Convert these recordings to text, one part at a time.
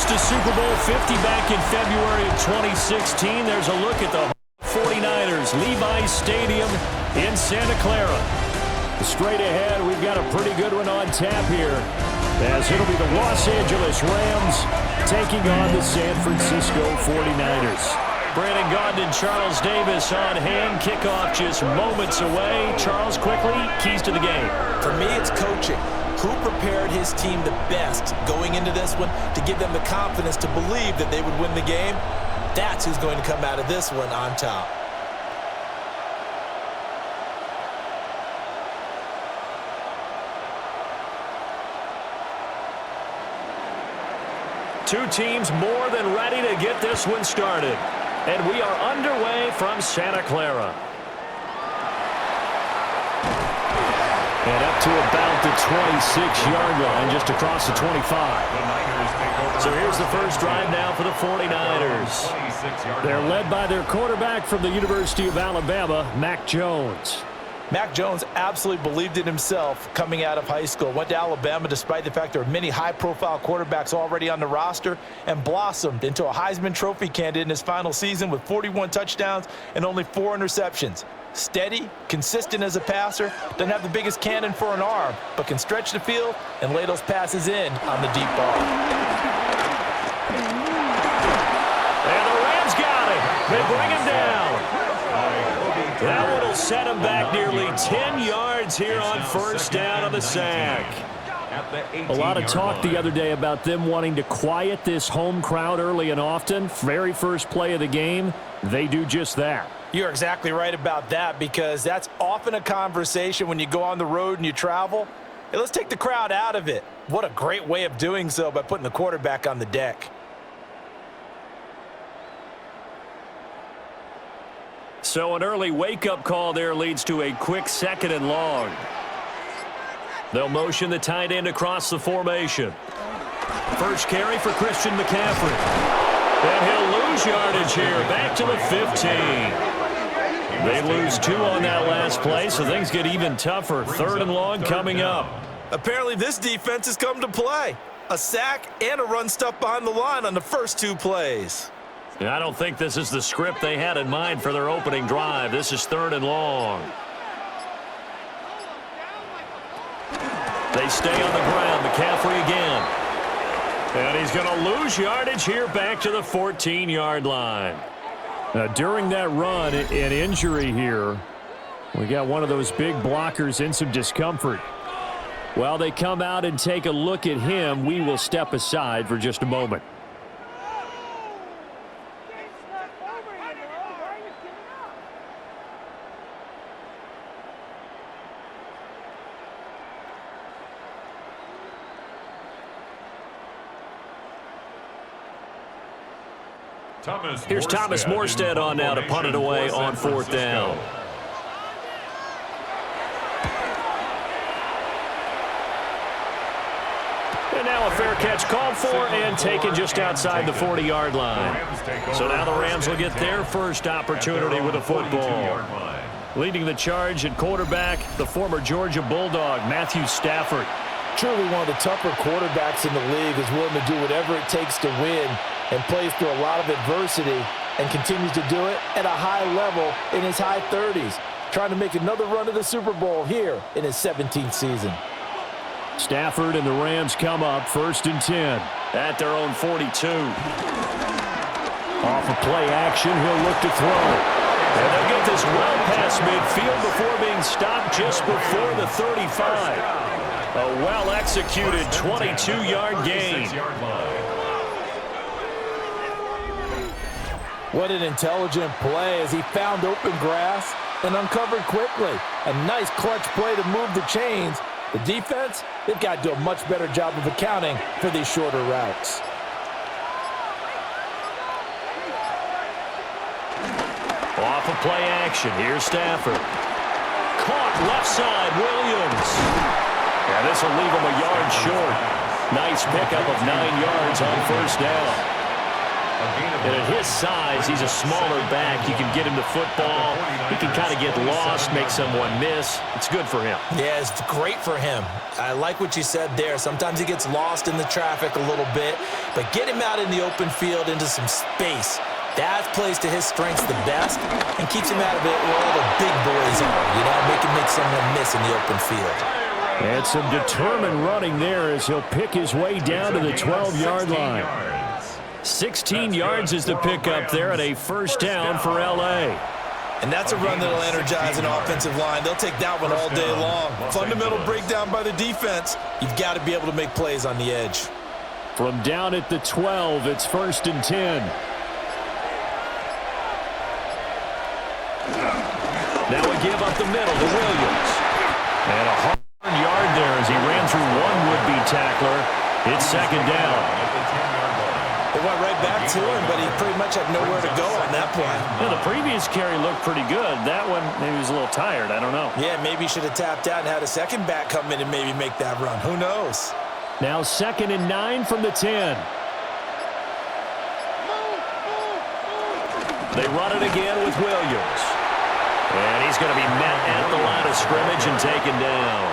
to Super Bowl 50 back in February of 2016. There's a look at the 49ers, Levi Stadium in Santa Clara. Straight ahead, we've got a pretty good one on tap here, as it'll be the Los Angeles Rams taking on the San Francisco 49ers. Brandon Gaudin and Charles Davis on hand. Kickoff just moments away. Charles, quickly, keys to the game. For me, it's coaching. Who prepared his team the best going into this one to give them the confidence to believe that they would win the game? That's who's going to come out of this one on top. Two teams more than ready to get this one started. And we are underway from Santa Clara. And up to about the 26-yard line, just across the 25. So here's the first drive now for the 49ers. They're led by their quarterback from the University of Alabama, Mac Jones. Mac Jones absolutely believed in himself coming out of high school. Went to Alabama despite the fact there are many high-profile quarterbacks already on the roster, and blossomed into a Heisman Trophy candidate in his final season with 41 touchdowns and only 4 interceptions. Steady, consistent as a passer, doesn't have the biggest cannon for an arm, but can stretch the field and lay those passes in on the deep ball. And the Rams got it. They bring him down. That one will set him back nearly 10 yards here on first down on the sack. A lot of talk the other day about them wanting to quiet this home crowd early and often. Very first play of the game, they do just that. You're exactly right about that, because that's often a conversation when you go on the road and you travel. Hey, let's take the crowd out of it. What a great way of doing so by putting the quarterback on the deck. So an early wake-up call there leads to a quick 2nd and long. They'll motion the tight end across the formation. First carry for Christian McCaffrey. And he'll lose yardage here, back to the 15. They lose 2 on that last play, so things get even tougher. 3rd and long coming up. Apparently this defense has come to play. A sack and a run stuff behind the line on the first 2 plays. I don't think this is the script they had in mind for their opening drive. This is 3rd and long. They stay on the ground. McCaffrey again. And he's going to lose yardage here back to the 14-yard line. During that run, an injury here. We got one of those big blockers in some discomfort. While they come out and take a look at him, we will step aside for just a moment. Here's Thomas Morstead on now to punt it away on 4th down. And now a fair catch called for and taken just outside the 40-yard line. So now the Rams will get their first opportunity with a football. Leading the charge at quarterback, the former Georgia Bulldog, Matthew Stafford. Truly one of the tougher quarterbacks in the league, is willing to do whatever it takes to win and plays through a lot of adversity and continues to do it at a high level in his high 30s, trying to make another run to the Super Bowl here in his 17th season. Stafford and the Rams come up 1st and 10 at their own 42. Off of play action, he'll look to throw. And they'll get this well past midfield before being stopped just before the 35. A well-executed 22-yard gain. What an intelligent play as he found open grass and uncovered quickly. A nice clutch play to move the chains. The defense, they've got to do a much better job of accounting for these shorter routes. Off of play action, here's Stafford. Caught left side, Williams. And this will leave him a yard short. Nice pickup of 9 yards on first down. And at his size, he's a smaller back. You can get him the football. He can kind of get lost, make someone miss. It's good for him. Yeah, it's great for him. I like what you said there. Sometimes he gets lost in the traffic a little bit, but get him out in the open field into some space. That plays to his strengths the best and keeps him out of it where all the big boys are, make him make someone miss in the open field. And some determined running there as he'll pick his way down to the 12-yard line. 16 yards is the pickup there and a first down for L.A. And that's a run that'll energize an offensive line. They'll take that one all day long. Fundamental breakdown by the defense. You've got to be able to make plays on the edge. From down at the 12, it's 1st and 10. Now a give up the middle to Williams. And a hard yard there as he ran through one would-be tackler. It's 2nd down. It went right back to him, but he pretty much had nowhere to go on that play. Yeah, the previous carry looked pretty good. That one, maybe he was a little tired. I don't know. Yeah, maybe he should have tapped out and had a second back come in and maybe make that run. Who knows? Now 2nd and 9 from the 10. They run it again with Williams. And he's going to be met at the line of scrimmage and taken down.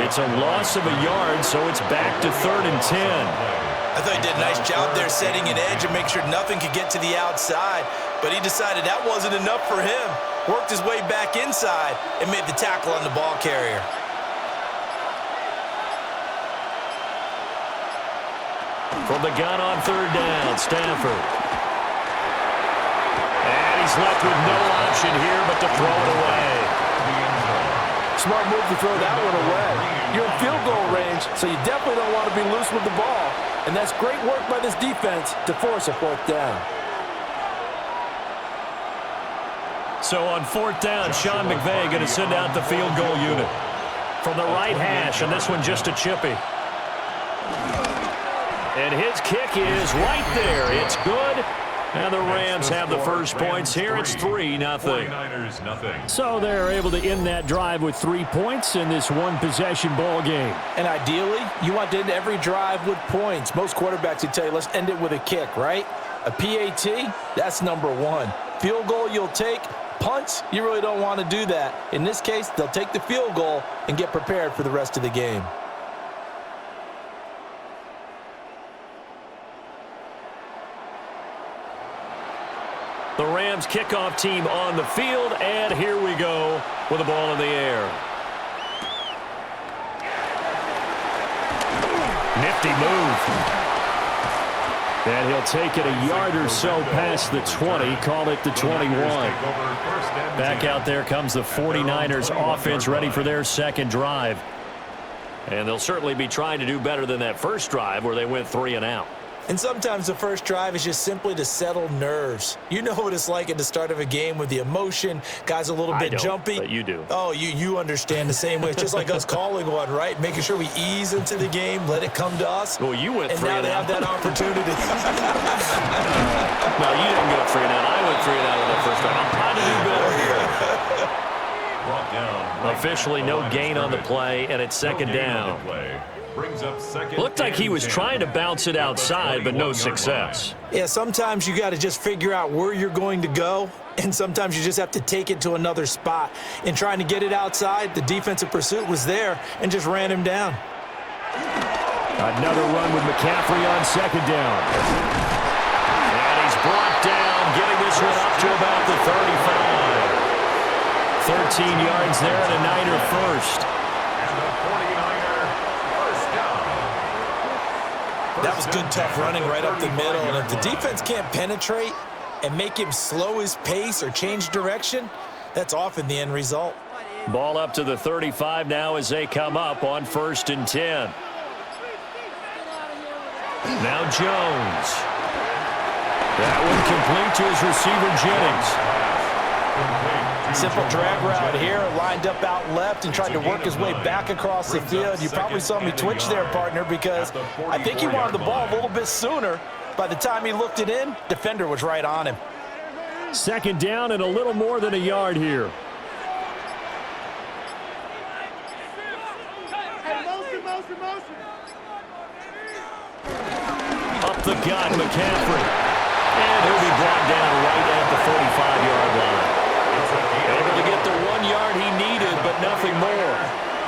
It's a loss of a yard, so it's back to 3rd and 10. I thought he did a nice job there setting an edge and make sure nothing could get to the outside. But he decided that wasn't enough for him. Worked his way back inside and made the tackle on the ball carrier. From the gun on 3rd down, Stafford. And he's left with no option here but to throw it away. Smart move to throw that one away. You're in field goal range, so you definitely don't want to be loose with the ball. And that's great work by this defense to force a 4th down. So on 4th down, Sean McVay going to send out the field goal unit. From the right hash, and this one just a chippy. And his kick is right there. It's good. And the Rams have the first points here. It's 3-0. So they're able to end that drive with 3 points in this one-possession ball game. And ideally, you want to end every drive with points. Most quarterbacks would tell you, let's end it with a kick, right? A PAT, that's number 1. Field goal you'll take. Punts, you really don't want to do that. In this case, they'll take the field goal and get prepared for the rest of the game. The Rams kickoff team on the field, and here we go with the ball in the air. Nifty move. And he'll take it a yard or so past the 20, call it the 21. Back out there comes the 49ers offense ready for their second drive. And they'll certainly be trying to do better than that first drive where they went 3 and out. And sometimes the first drive is just simply to settle nerves. You know what it's like at the start of a game with the emotion. Guys a little bit jumpy. But you do. Oh, you understand the same way. It's just like us calling one, right? Making sure we ease into the game, let it come to us. Well, you went 3 and now they have that opportunity. No, you didn't go 3 and out. I went 3 and out on the first time. I'm trying to do better here. Officially no gain on the play, and it's 2nd down. Looked like he was trying to bounce it outside, but no success. Yeah, sometimes you got to just figure out where you're going to go, and sometimes you just have to take it to another spot. In trying to get it outside, the defensive pursuit was there and just ran him down. Another run with McCaffrey on 2nd down. And he's brought down, getting this one up to about the 35. 13 yards there and a Niner first. That was good, tough running right up the middle. And if the defense can't penetrate and make him slow his pace or change direction, that's often the end result. Ball up to the 35 now as they come up on 1st and 10. Now Jones. That one complete to his receiver, Jennings. Simple drag route here, lined up out left and tried to work his way back across the field. You probably saw me twitch there, partner, because I think he wanted the ball a little bit sooner. By the time he looked it in, defender was right on him. 2nd down and a little more than a yard here. Up the gut, McCaffrey. And he'll be brought down right at the 45-yard line. Able to get the 1 yard he needed, but nothing more.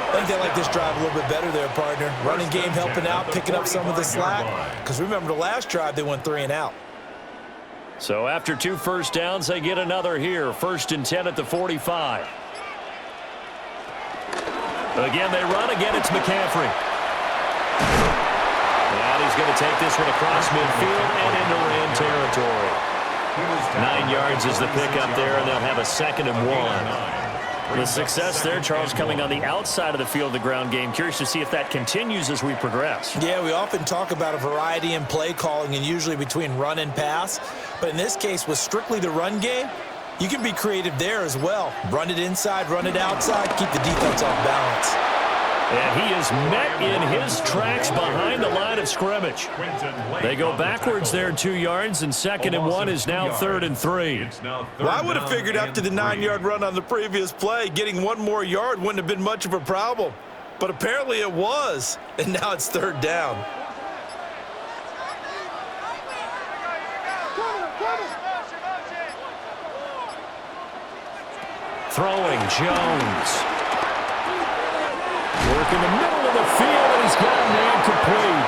I think they like this drive a little bit better there, partner. Running game helping out, picking up some of the slack. Because remember, the last drive, they went 3 and out. So after 2 first downs, they get another here. 1st and 10 at the 45. Again, they run. Again, it's McCaffrey. And he's going to take this one across midfield and into Ram territory. 9 yards is the pickup there, and they'll have a 2nd and 1. The success there, Charles, coming on the outside of the field, the ground game. Curious to see if that continues as we progress. Yeah, we often talk about a variety in play calling and usually between run and pass. But in this case, with strictly the run game, you can be creative there as well. Run it inside, run it outside, keep the defense off balance. And he is met in his tracks behind the line of scrimmage. They go backwards there 2 yards, and 2nd and 1 is now 3rd and 3. Well, I would have figured after the 9-yard run on the previous play, getting 1 more yard wouldn't have been much of a problem. But apparently it was, and now it's 3rd down. Throwing, Jones. Work in the middle of the field, and he's got an incomplete.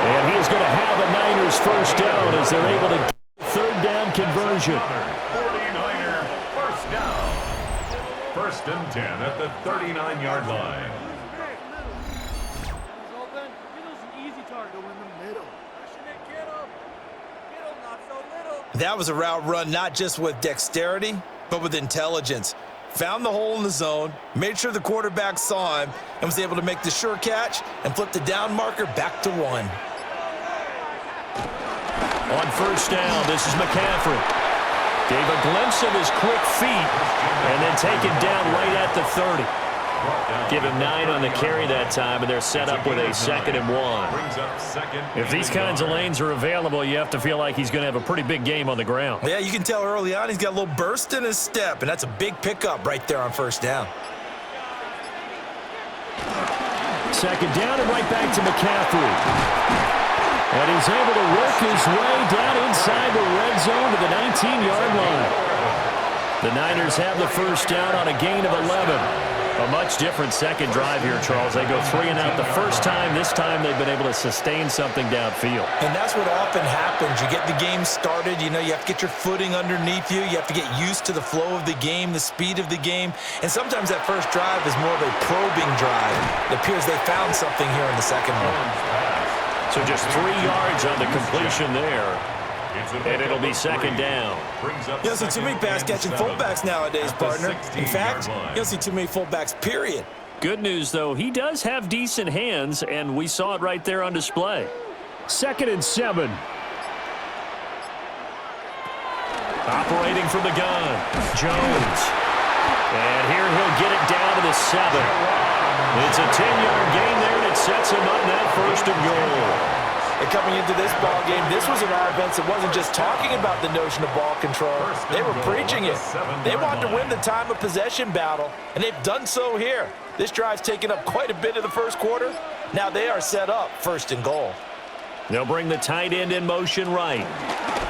And he is going to have a Niners first down as they're able to get a 3rd down conversion. 49er first down. 1st and 10 at the 39-yard line. That was a route run not just with dexterity, but with intelligence. Found the hole in the zone, made sure the quarterback saw him, and was able to make the sure catch and flip the down marker back to 1. On 1st down, this is McCaffrey. Gave a glimpse of his quick feet, and then taken down right at the 30. Give him 9 on the carry that time, and they're set up with a 2nd and 1. If these kinds of lanes are available, you have to feel like he's going to have a pretty big game on the ground. Yeah, you can tell early on he's got a little burst in his step, and that's a big pickup right there on 1st down. 2nd down and right back to McCaffrey. And he's able to work his way down inside the red zone to the 19-yard line. The Niners have the first down on a gain of 11. A much different 2nd drive here, Charles. They go 3 and out the first time. This time they've been able to sustain something downfield. And that's what often happens. You get the game started. You know, you have to get your footing underneath you. You have to get used to the flow of the game, the speed of the game. And sometimes that first drive is more of a probing drive. It appears they found something here in the 2nd one. So just 3 yards on the completion there. And it'll be 2nd down. You don't see too many pass-catching fullbacks nowadays, partner. In fact, you don't see too many fullbacks, period. Good news, though, he does have decent hands, and we saw it right there on display. 2nd and 7. Operating from the gun, Jones. And here he'll get it down to the 7. It's a 10-yard gain there, and it sets him up now 1st and goal. And coming into this ball game, this was an offense that wasn't just talking about the notion of ball control. They were preaching it. They wanted to win the time of possession battle, and they've done so here. This drive's taken up quite a bit of the first quarter. Now they are set up 1st and goal. They'll bring the tight end in motion right.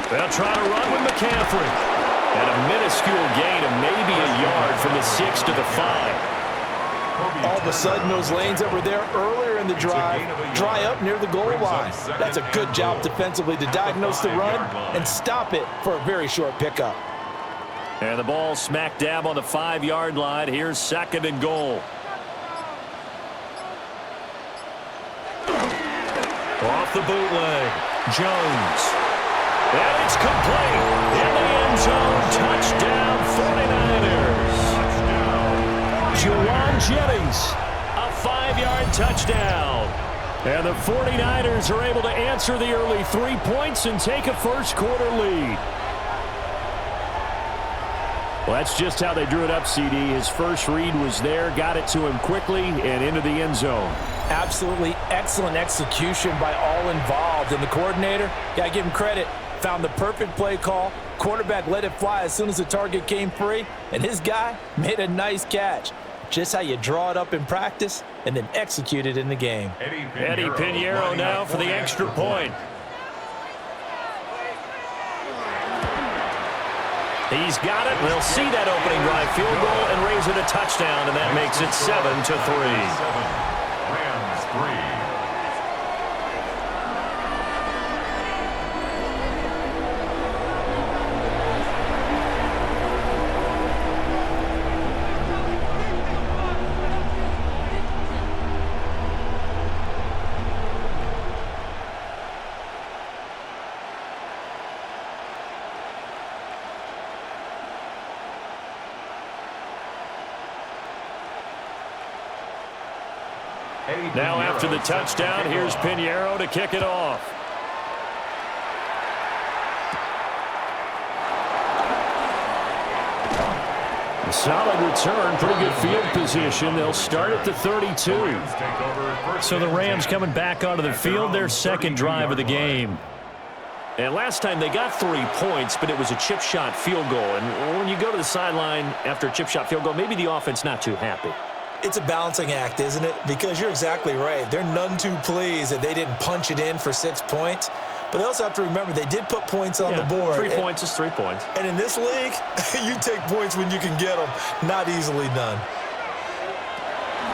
They'll try to run with McCaffrey. And a minuscule gain of maybe a yard from the 6 to the 5. All of a sudden, those lanes that were there earlier in the drive dry up near the goal line. That's a good job defensively to diagnose the run and stop it for a very short pickup. And the ball smack dab on the 5-yard line. Here's 2nd and goal. Off the bootleg, Jones. And it's complete. In the end zone, touchdown 49ers. Juwan Jennings, a 5-yard touchdown. And the 49ers are able to answer the early 3 points and take a first-quarter lead. Well, that's just how they drew it up, CD. His first read was there, got it to him quickly, and into the end zone. Absolutely excellent execution by all involved. And the coordinator, got to give him credit, found the perfect play call. Quarterback let it fly as soon as the target came free, and his guy made a nice catch. Just how you draw it up in practice and then execute it in the game. Eddie Pinheiro now for the extra point. He's got it. They'll see that opening drive field goal and raise it a touchdown, and that makes it 7-3. Rams 3. Now after the touchdown, here's Pinheiro to kick it off. A solid return, pretty good field position. They'll start at the 32. So the Rams coming back onto the field, their second drive of the game. And last time they got 3 points, but it was a chip shot field goal. And when you go to the sideline after a chip shot field goal, maybe the offense not too happy. It's a balancing act, isn't it? Because you're exactly right. They're none too pleased that they didn't punch it in for 6 points. But they also have to remember they did put points on the board. 3 points is 3 points. And in this league, you take points when you can get them. Not easily done.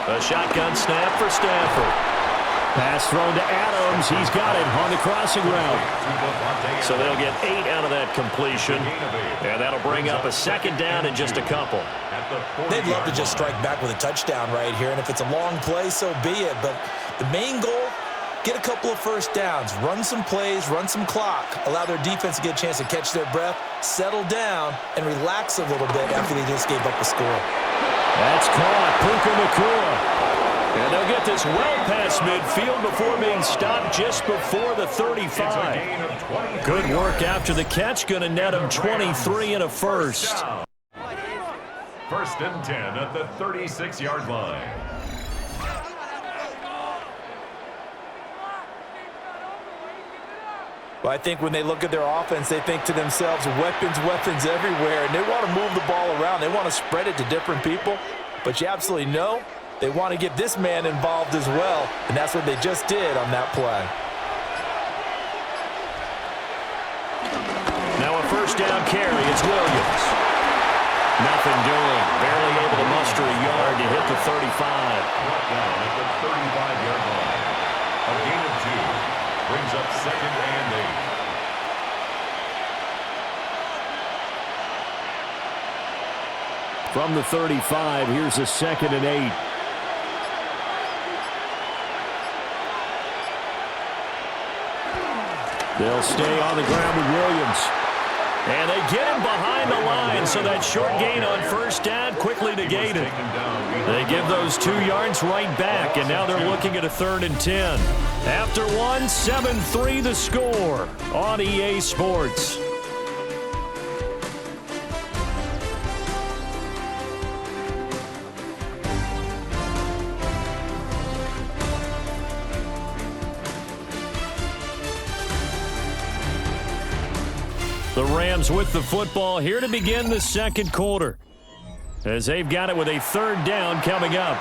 A shotgun snap for Stafford. Pass thrown to Adams. He's got it on the crossing route. So they'll get 8 out of that completion. And that'll bring up a second down in just a couple. They'd love to just strike back with a touchdown right here. And if it's a long play, so be it. But the main goal, get a couple of first downs. Run some plays, run some clock. Allow their defense to get a chance to catch their breath, settle down, and relax a little bit after they just gave up a score. That's caught. Puka Nacua. And they'll get this well past midfield before being stopped just before the 35. Good work after the catch. Going to net them 23 and a first. First and 10 at the 36-yard line. Well, I think when they look at their offense, they think to themselves, weapons, weapons everywhere. And they want to move the ball around. They want to spread it to different people. But you absolutely know they want to get this man involved as well, and that's what they just did on that play. Now a first down carry. It's Williams. Nothing doing. Barely able to muster a yard to hit the 35. Brought down at the 35-yard line. A gain of 2 brings up second and 8. From the 35, here's a second and 8. They'll stay on the ground with Williams. And they get him behind the line, so that short gain on first down quickly negated. They give those 2 yards right back, and now they're looking at a 3rd and 10. After one, 7-3 the score on EA Sports. The Rams with the football here to begin the second quarter, as they've got it with a 3rd down coming up.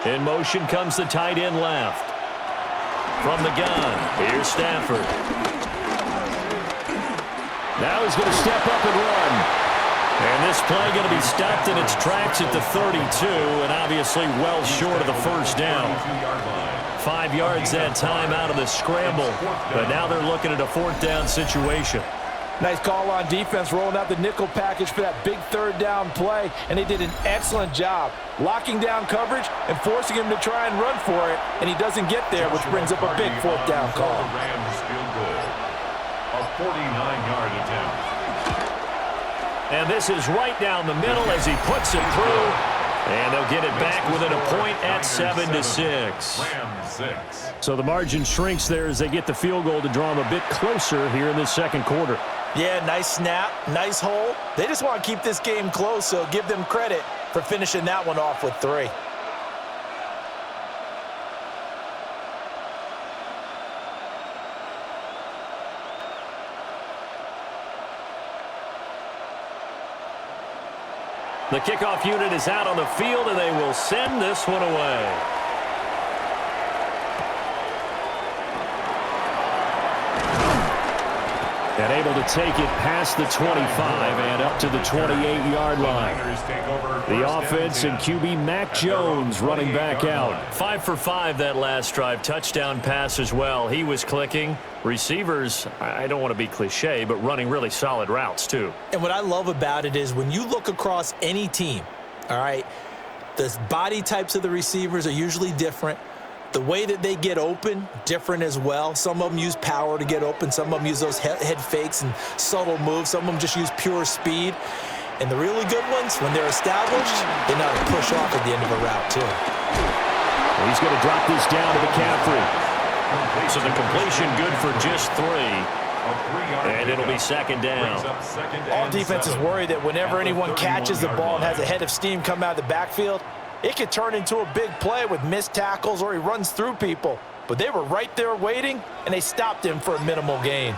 In motion comes the tight end left. From the gun, here's Stafford. Now he's going to step up and run. And this play going to be stopped in its tracks at the 32, and obviously well short of the first down. 5 yards that time out of the scramble, but now they're looking at a 4th down situation. Nice call on defense, rolling out the nickel package for that big 3rd down play, and they did an excellent job locking down coverage and forcing him to try and run for it, and he doesn't get there, which brings up a big 4th down call. Rams field goal. A 49-yard attempt. And this is right down the middle as he puts it through. And they'll get it back within a point at 7-6. So the margin shrinks there as they get the field goal to draw them a bit closer here in this second quarter. Yeah, nice snap, nice hole. They just want to keep this game close, so give them credit for finishing that one off with 3. The kickoff unit is out on the field, and they will send this one away. And able to take it past the 25 and up to the 28-yard line. The offense and QB Mac Jones running back out. 5 for 5 that last drive. Touchdown pass as well. He was clicking. Receivers, I don't want to be cliche, but running really solid routes too. And what I love about it is when you look across any team, all right, the body types of the receivers are usually different. The way that they get open, different as well. Some of them use power to get open. Some of them use those head fakes and subtle moves. Some of them just use pure speed. And the really good ones, when they're established, they know how to push off at the end of a route, too. He's going to drop this down to McCaffrey. So the completion good for just 3. And it'll be second down. All defenses worry that whenever anyone catches the ball and has a head of steam come out of the backfield, it could turn into a big play with missed tackles or he runs through people. But they were right there waiting, and they stopped him for a minimal gain.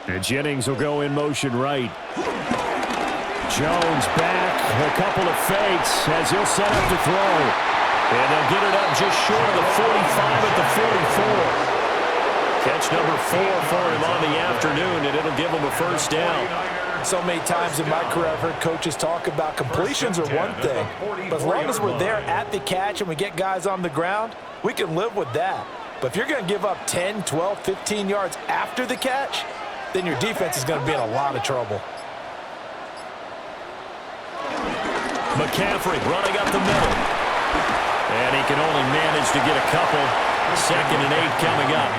And Jennings will go in motion right. Jones back, a couple of fakes as he'll set up to throw. And they'll get it up just short of the 45 at the 44. Catch number 4 for him on the afternoon, and it'll give him a first down. So many times in my career, I've heard coaches talk about completions are one thing. But as long as we're there at the catch and we get guys on the ground, we can live with that. But if you're going to give up 10, 12, 15 yards after the catch, then your defense is going to be in a lot of trouble. McCaffrey running up the middle. And he can only manage to get a couple. 2nd and 8 coming up.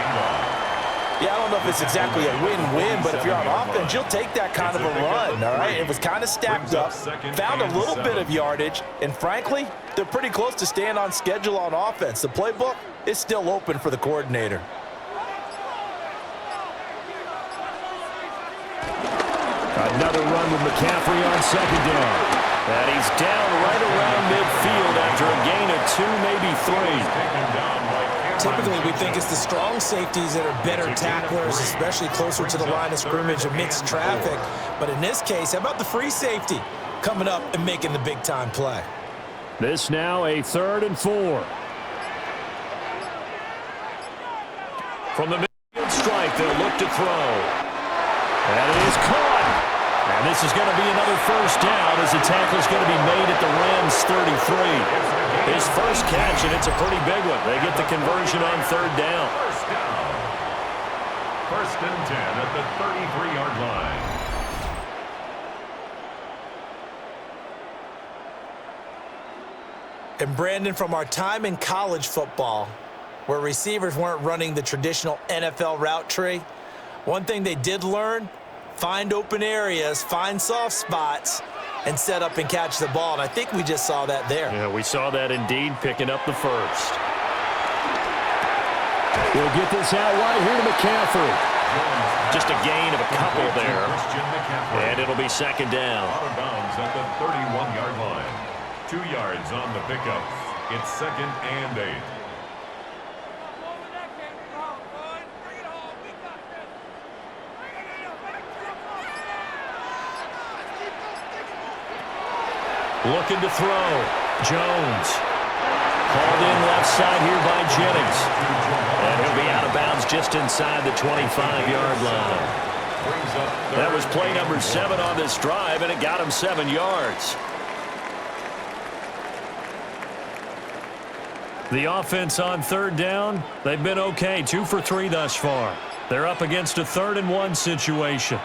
Yeah, I don't know if it's exactly a win-win, but if you're on offense, you'll take that kind of a run, all right? It was kind of stacked up, found a little bit of yardage, and frankly, they're pretty close to staying on schedule on offense. The playbook is still open for the coordinator. Another run with McCaffrey on 2nd down. And he's down right around midfield after a gain of 2, maybe 3. Typically, we think it's the strong safeties that are better tacklers, especially closer to the line of scrimmage amidst traffic. But in this case, how about the free safety coming up and making the big-time play? This now a 3rd and 4. From the midfield strike, they'll look to throw. And it is caught. And this is going to be another first down as the tackle is going to be made at the Rams' 33. His first catch, and it's a pretty big one. They get the conversion on 3rd down. First and 10 at the 33-yard line. And Brandon, from our time in college football, where receivers weren't running the traditional NFL route tree, one thing they did learn, find open areas, find soft spots, and set up and catch the ball. And I think we just saw that there. Yeah, we saw that indeed, picking up the first. We'll get this out wide here to McCaffrey. Just a gain of a couple there. And it'll be 2nd down. Out of bounds at the 31-yard line. 2 yards on the pickup. It's 2nd and 8. Looking to throw. Jones. Called in left side here by Jennings. And he'll be out of bounds just inside the 25-yard line. That was play number 7 on this drive, and it got him 7 yards. The offense on 3rd down, they've been okay. 2 for 3 thus far. They're up against a 3rd and 1 situation.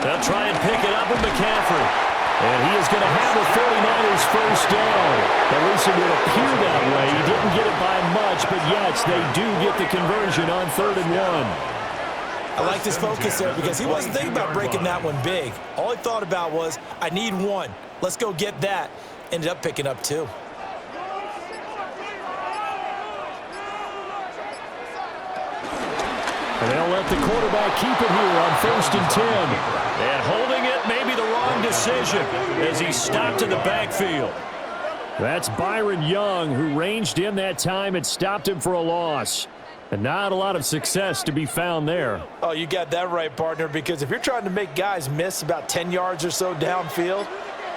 They'll try and pick it up with McCaffrey. And he is going to have the 49ers first down. At least it would appear that way. He didn't get it by much, but yes, they do get the conversion on 3rd and 1. I like his focus there because he wasn't thinking about breaking that one big. All he thought about was, I need 1. Let's go get that. Ended up picking up 2. And they'll let the quarterback keep it here on 1st and 10. And holding it may be the wrong decision as he stopped in the backfield. That's Byron Young, who ranged in that time and stopped him for a loss. And not a lot of success to be found there. Oh, you got that right, partner, because if you're trying to make guys miss about 10 yards or so downfield,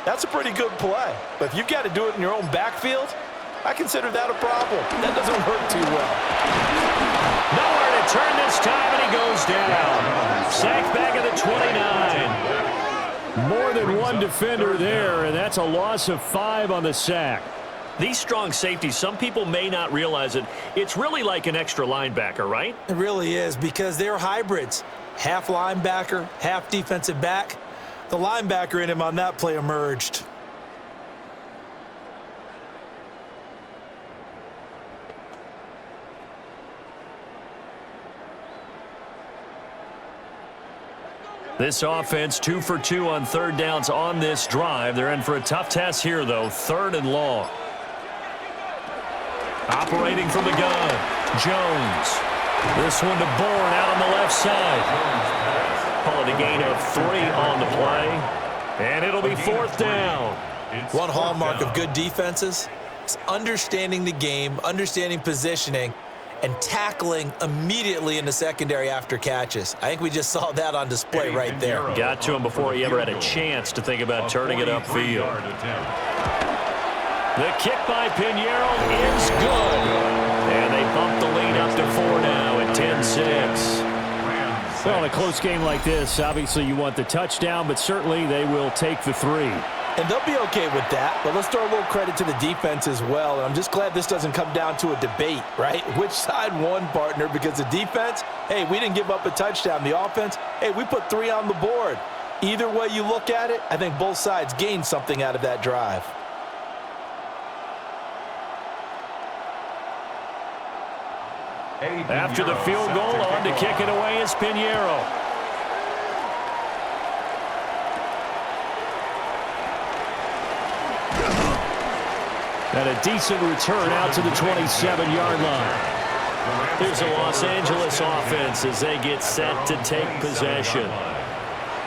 that's a pretty good play. But if you've got to do it in your own backfield, I consider that a problem. That doesn't work too well. Nowhere to return this time, and he goes down. Sacked back at the 29. More than one defender there, and that's a loss of 5 on the sack. These strong safeties, some people may not realize it. It's really like an extra linebacker, right? It really is, because they're hybrids. Half linebacker, half defensive back. The linebacker in him on that play emerged. This offense 2 for 2 on third downs on this drive. They're in for a tough task here, though. 3rd and long. Operating from the gun, Jones. This one to Bourne out on the left side. Call it a gain of 3 on the play. And it'll be 4th down. One hallmark of good defenses is understanding the game, understanding positioning, and tackling immediately in the secondary after catches. I think we just saw that on display right there. Got to him before he ever had a chance to think about turning it upfield. The kick by Pinheiro is good. And they bump the lead up to 4 now at 10-6. Well, in a close game like this, obviously you want the touchdown, but certainly they will take the 3. And they'll be okay with that, but let's throw a little credit to the defense as well. And I'm just glad this doesn't come down to a debate, right? Which side won, partner? Because the defense, hey, we didn't give up a touchdown. The offense, hey, we put 3 on the board. Either way you look at it, I think both sides gained something out of that drive. After the field goal, on to kick it away is Pinheiro. And a decent return out to the 27-yard line. Here's the Los Angeles offense as they get set to take possession.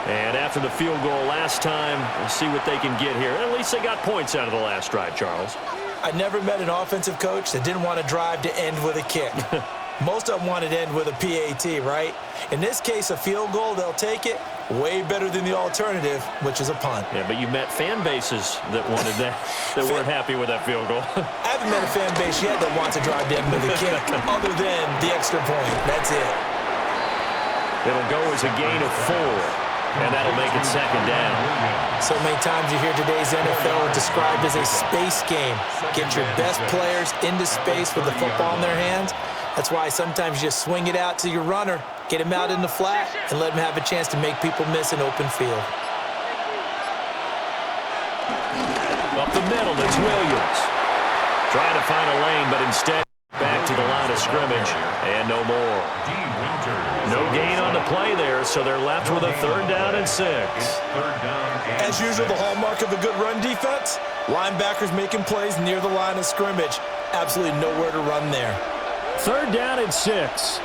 And after the field goal last time, we'll see what they can get here. At least they got points out of the last drive, Charles. I never met an offensive coach that didn't want to drive to end with a kick. Most of them wanted to end with a PAT, right? In this case, a field goal, they'll take it. Way better than the alternative, which is a punt. Yeah, but you met fan bases that wanted that, that weren't happy with that field goal. I haven't met a fan base yet that wants to drive to end with a kick, other than the extra point. That's it. It'll go as a gain of 4, and that'll make it 2nd down. So many times you hear today's NFL described as a space game. Get your best players into space with the football in their hands. That's why sometimes you just swing it out to your runner, get him out in the flat, and let him have a chance to make people miss an open field. Up the middle, it's Williams. Trying to find a lane, but instead back to the line of scrimmage, and no more. No gain on the play there, so they're left with a 3rd down and 6. As usual, the hallmark of a good run defense, linebackers making plays near the line of scrimmage. Absolutely nowhere to run there. 3rd down and 6.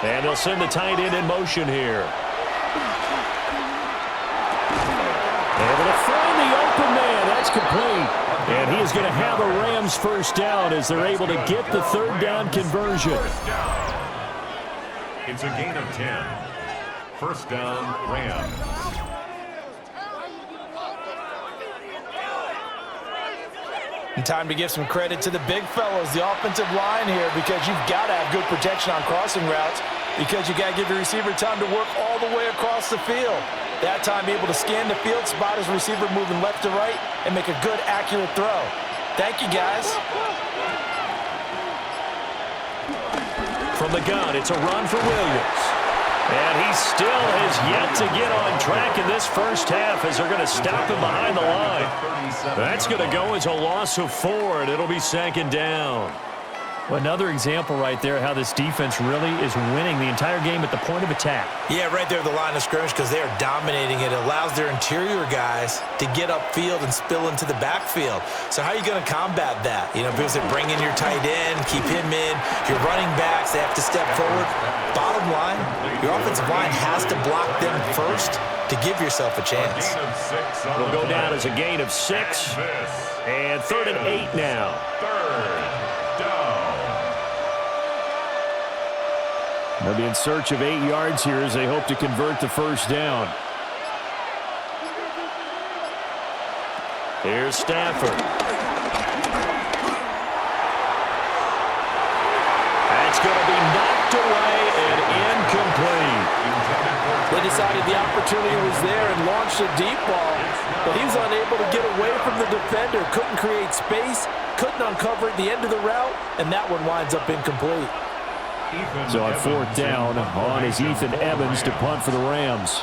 And they'll send the tight end in motion here. Able to find the open man. That's complete. And he is going to have a Rams 1st down as they're able to get the 3rd down conversion. It's a gain of 10. 1st down, Rams. And time to give some credit to the big fellows, the offensive line here, because you've got to have good protection on crossing routes, because you got to give the receiver time to work all the way across the field. That time, be able to scan the field, spot his receiver moving left to right, and make a good, accurate throw. Thank you, guys. From the gun, it's a run for Williams. And he still has yet to get on track in this first half as they're going to stop him behind the line. That's going to go as a loss of 4, and it'll be 2nd down. Well, another example right there how this defense really is winning the entire game at the point of attack. Yeah, right there at the line of scrimmage, because they are dominating it. It allows their interior guys to get upfield and spill into the backfield. So how are you going to combat that? You know, because they bring in your tight end, keep him in. Your running backs, they have to step forward. Bottom line, your offensive line has to block them first to give yourself a chance. It'll go down as a gain of 6. And 3rd and 8 now. 3rd down. They'll be in search of 8 yards here as they hope to convert the 1st down. Here's Stafford. It's going to be knocked away and incomplete. They decided the opportunity was there and launched a deep ball, but he was unable to get away from the defender, couldn't create space, couldn't uncover at the end of the route, and that one winds up incomplete. So on fourth down, on is Ethan Evans to punt for the Rams.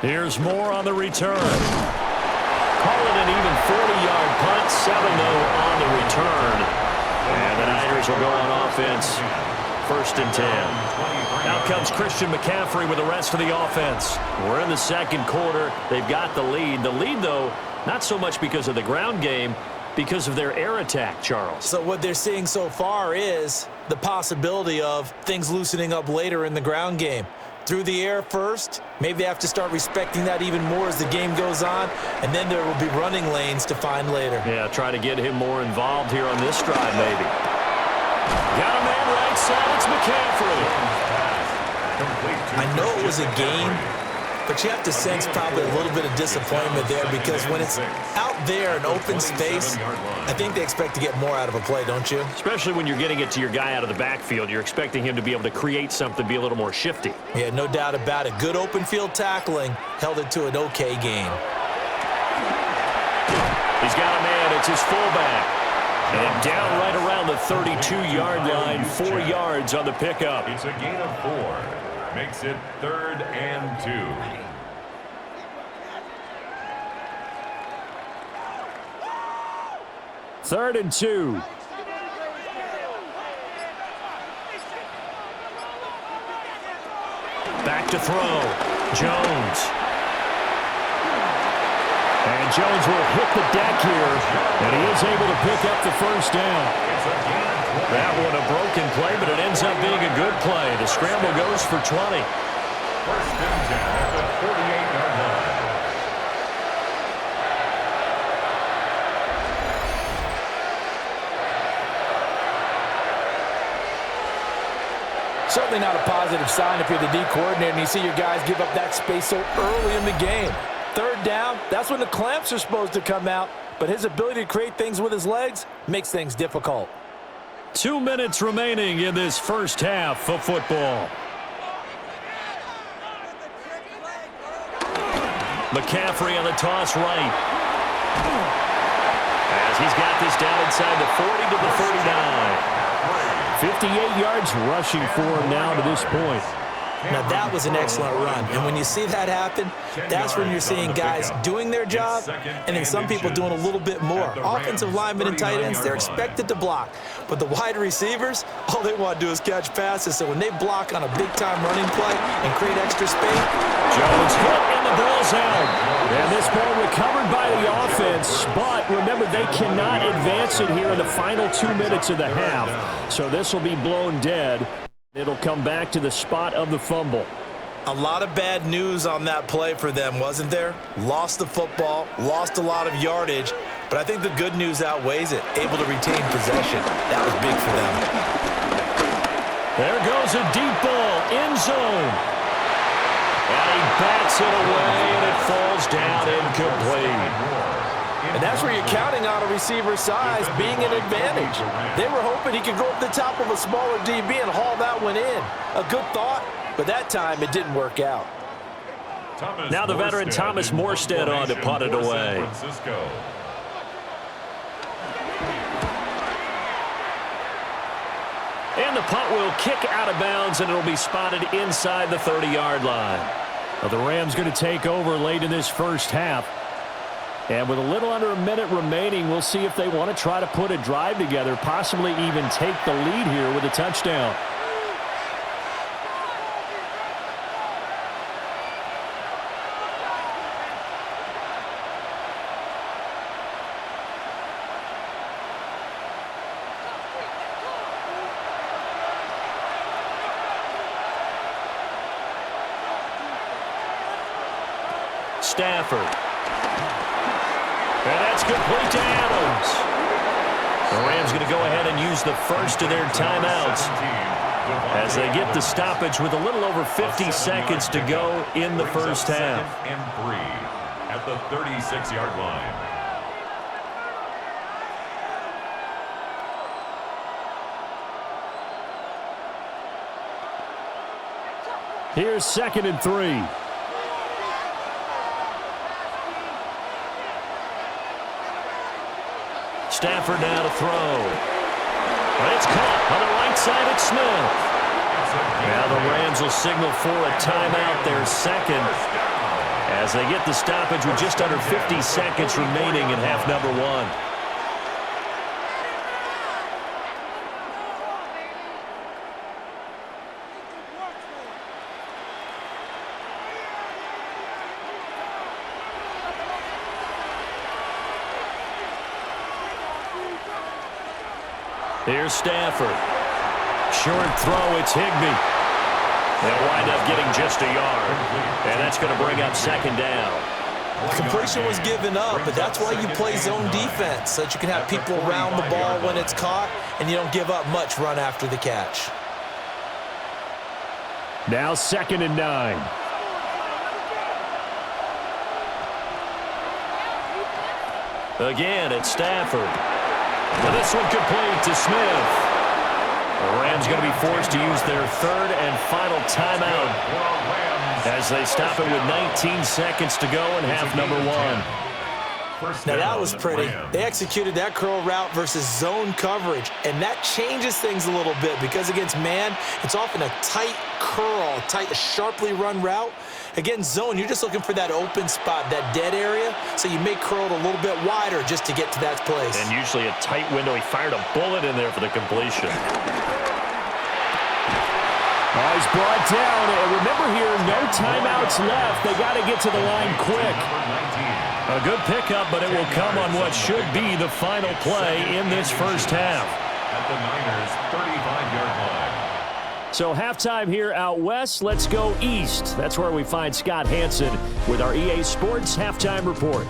Here's Moore on the return. Call it an even 40-yard punt, 7-0 on the return. And the Niners will go on offense, 1st and 10. Now comes Christian McCaffrey with the rest of the offense. We're in the second quarter. They've got the lead. The lead, though, not so much because of the ground game, because of their air attack, Charles. So what they're seeing so far is the possibility of things loosening up later in the ground game. Through the air first, maybe they have to start respecting that even more as the game goes on, and then there will be running lanes to find later. Yeah, try to get him more involved here on this drive, maybe. Got a man right side, it's McCaffrey. I know it was a game, but you have to sense probably a little bit of disappointment there because when it's out there in open space, I think they expect to get more out of a play, don't you? Especially when you're getting it to your guy out of the backfield. You're expecting him to be able to create something, be a little more shifty. Yeah, no doubt about it. Good open field tackling held it to an okay game. He's got a man. It's his fullback. And down right around the 32-yard line, 4 yards on the pickup. It's a gain of 4. Makes it 3rd and 2. Third and 2. Back to throw. Jones. And Jones will hit the deck here, and he is able to pick up the first down. That one a broken play, but it ends up being a good play. The scramble goes for 20. 1st and 10 at the 48-yard line. Certainly not a positive sign if you're the D coordinator and you see your guys give up that space so early in the game. 3rd down, that's when the clamps are supposed to come out, but his ability to create things with his legs makes things difficult. 2 minutes remaining in this first half of football. McCaffrey on the toss right. As he's got this down inside the 40 to the 39. 58 yards rushing for him now to this point. Now, that was an excellent run. And when you see that happen, that's when you're seeing guys doing their job and then some people doing a little bit more. Offensive linemen and tight ends, they're expected to block. But the wide receivers, all they want to do is catch passes. So when they block on a big-time running play and create extra space. Jones hit and the ball's out. And this ball recovered by the offense. But remember, they cannot advance it here in the final 2 minutes of the half. So this will be blown dead. It'll come back to the spot of the fumble. A lot of bad news on that play for them, wasn't there? Lost the football, lost a lot of yardage, but I think the good news outweighs it. Able to retain possession. That was big for them. There goes a deep ball, end zone. And he bats it away, and it falls down incomplete. And that's where you're counting on a receiver's size being an advantage. They were hoping he could go up the top of a smaller DB and haul that one in. A good thought, but that time it didn't work out. Now the veteran Thomas Morstead on to punt it away. And the punt will kick out of bounds, and it'll be spotted inside the 30-yard line. Well, the Rams going to take over late in this first half. And with a little under a minute remaining, we'll see if they want to try to put a drive together, possibly even take the lead here with a touchdown. Stafford. And that's complete to Adams. The Rams going to go ahead and use the first of their timeouts as they get the stoppage with a little over 50 seconds to go in the first half. And 3 at the 36-yard line. Here's 2nd and 3. Stafford now to throw. But it's caught on the right side at Smith. Now the Rams will signal for a timeout, their second, as they get the stoppage with just under 50 seconds remaining in half number 1. Here's Stafford. Short throw, it's Higbee. They'll wind up getting just a yard. And that's going to bring up 2nd down. Completion was given up, but that's why you play zone defense, so that you can have people around the ball when it's caught, and you don't give up much run after the catch. Now 2nd and 9. Again, it's Stafford. Well, this one complete to Smith. The Rams going to be forced to use their 3rd and final timeout as they stop it with 19 seconds to go in half number 1. Now that was pretty. They executed that curl route versus zone coverage, and that changes things a little bit because against man, it's often a tight curl, tight, sharply run route. Against zone, you're just looking for that open spot, that dead area, so you may curl it a little bit wider just to get to that place. And usually a tight window. He fired a bullet in there for the completion. Oh, he's brought down. And remember here, no timeouts left. They got to get to the line quick. A good pickup, but it will come on what should be the final play in this first half. At the Niners' 35-yard line. So halftime here out west. Let's go east. That's where we find Scott Hanson with our EA Sports Halftime Report.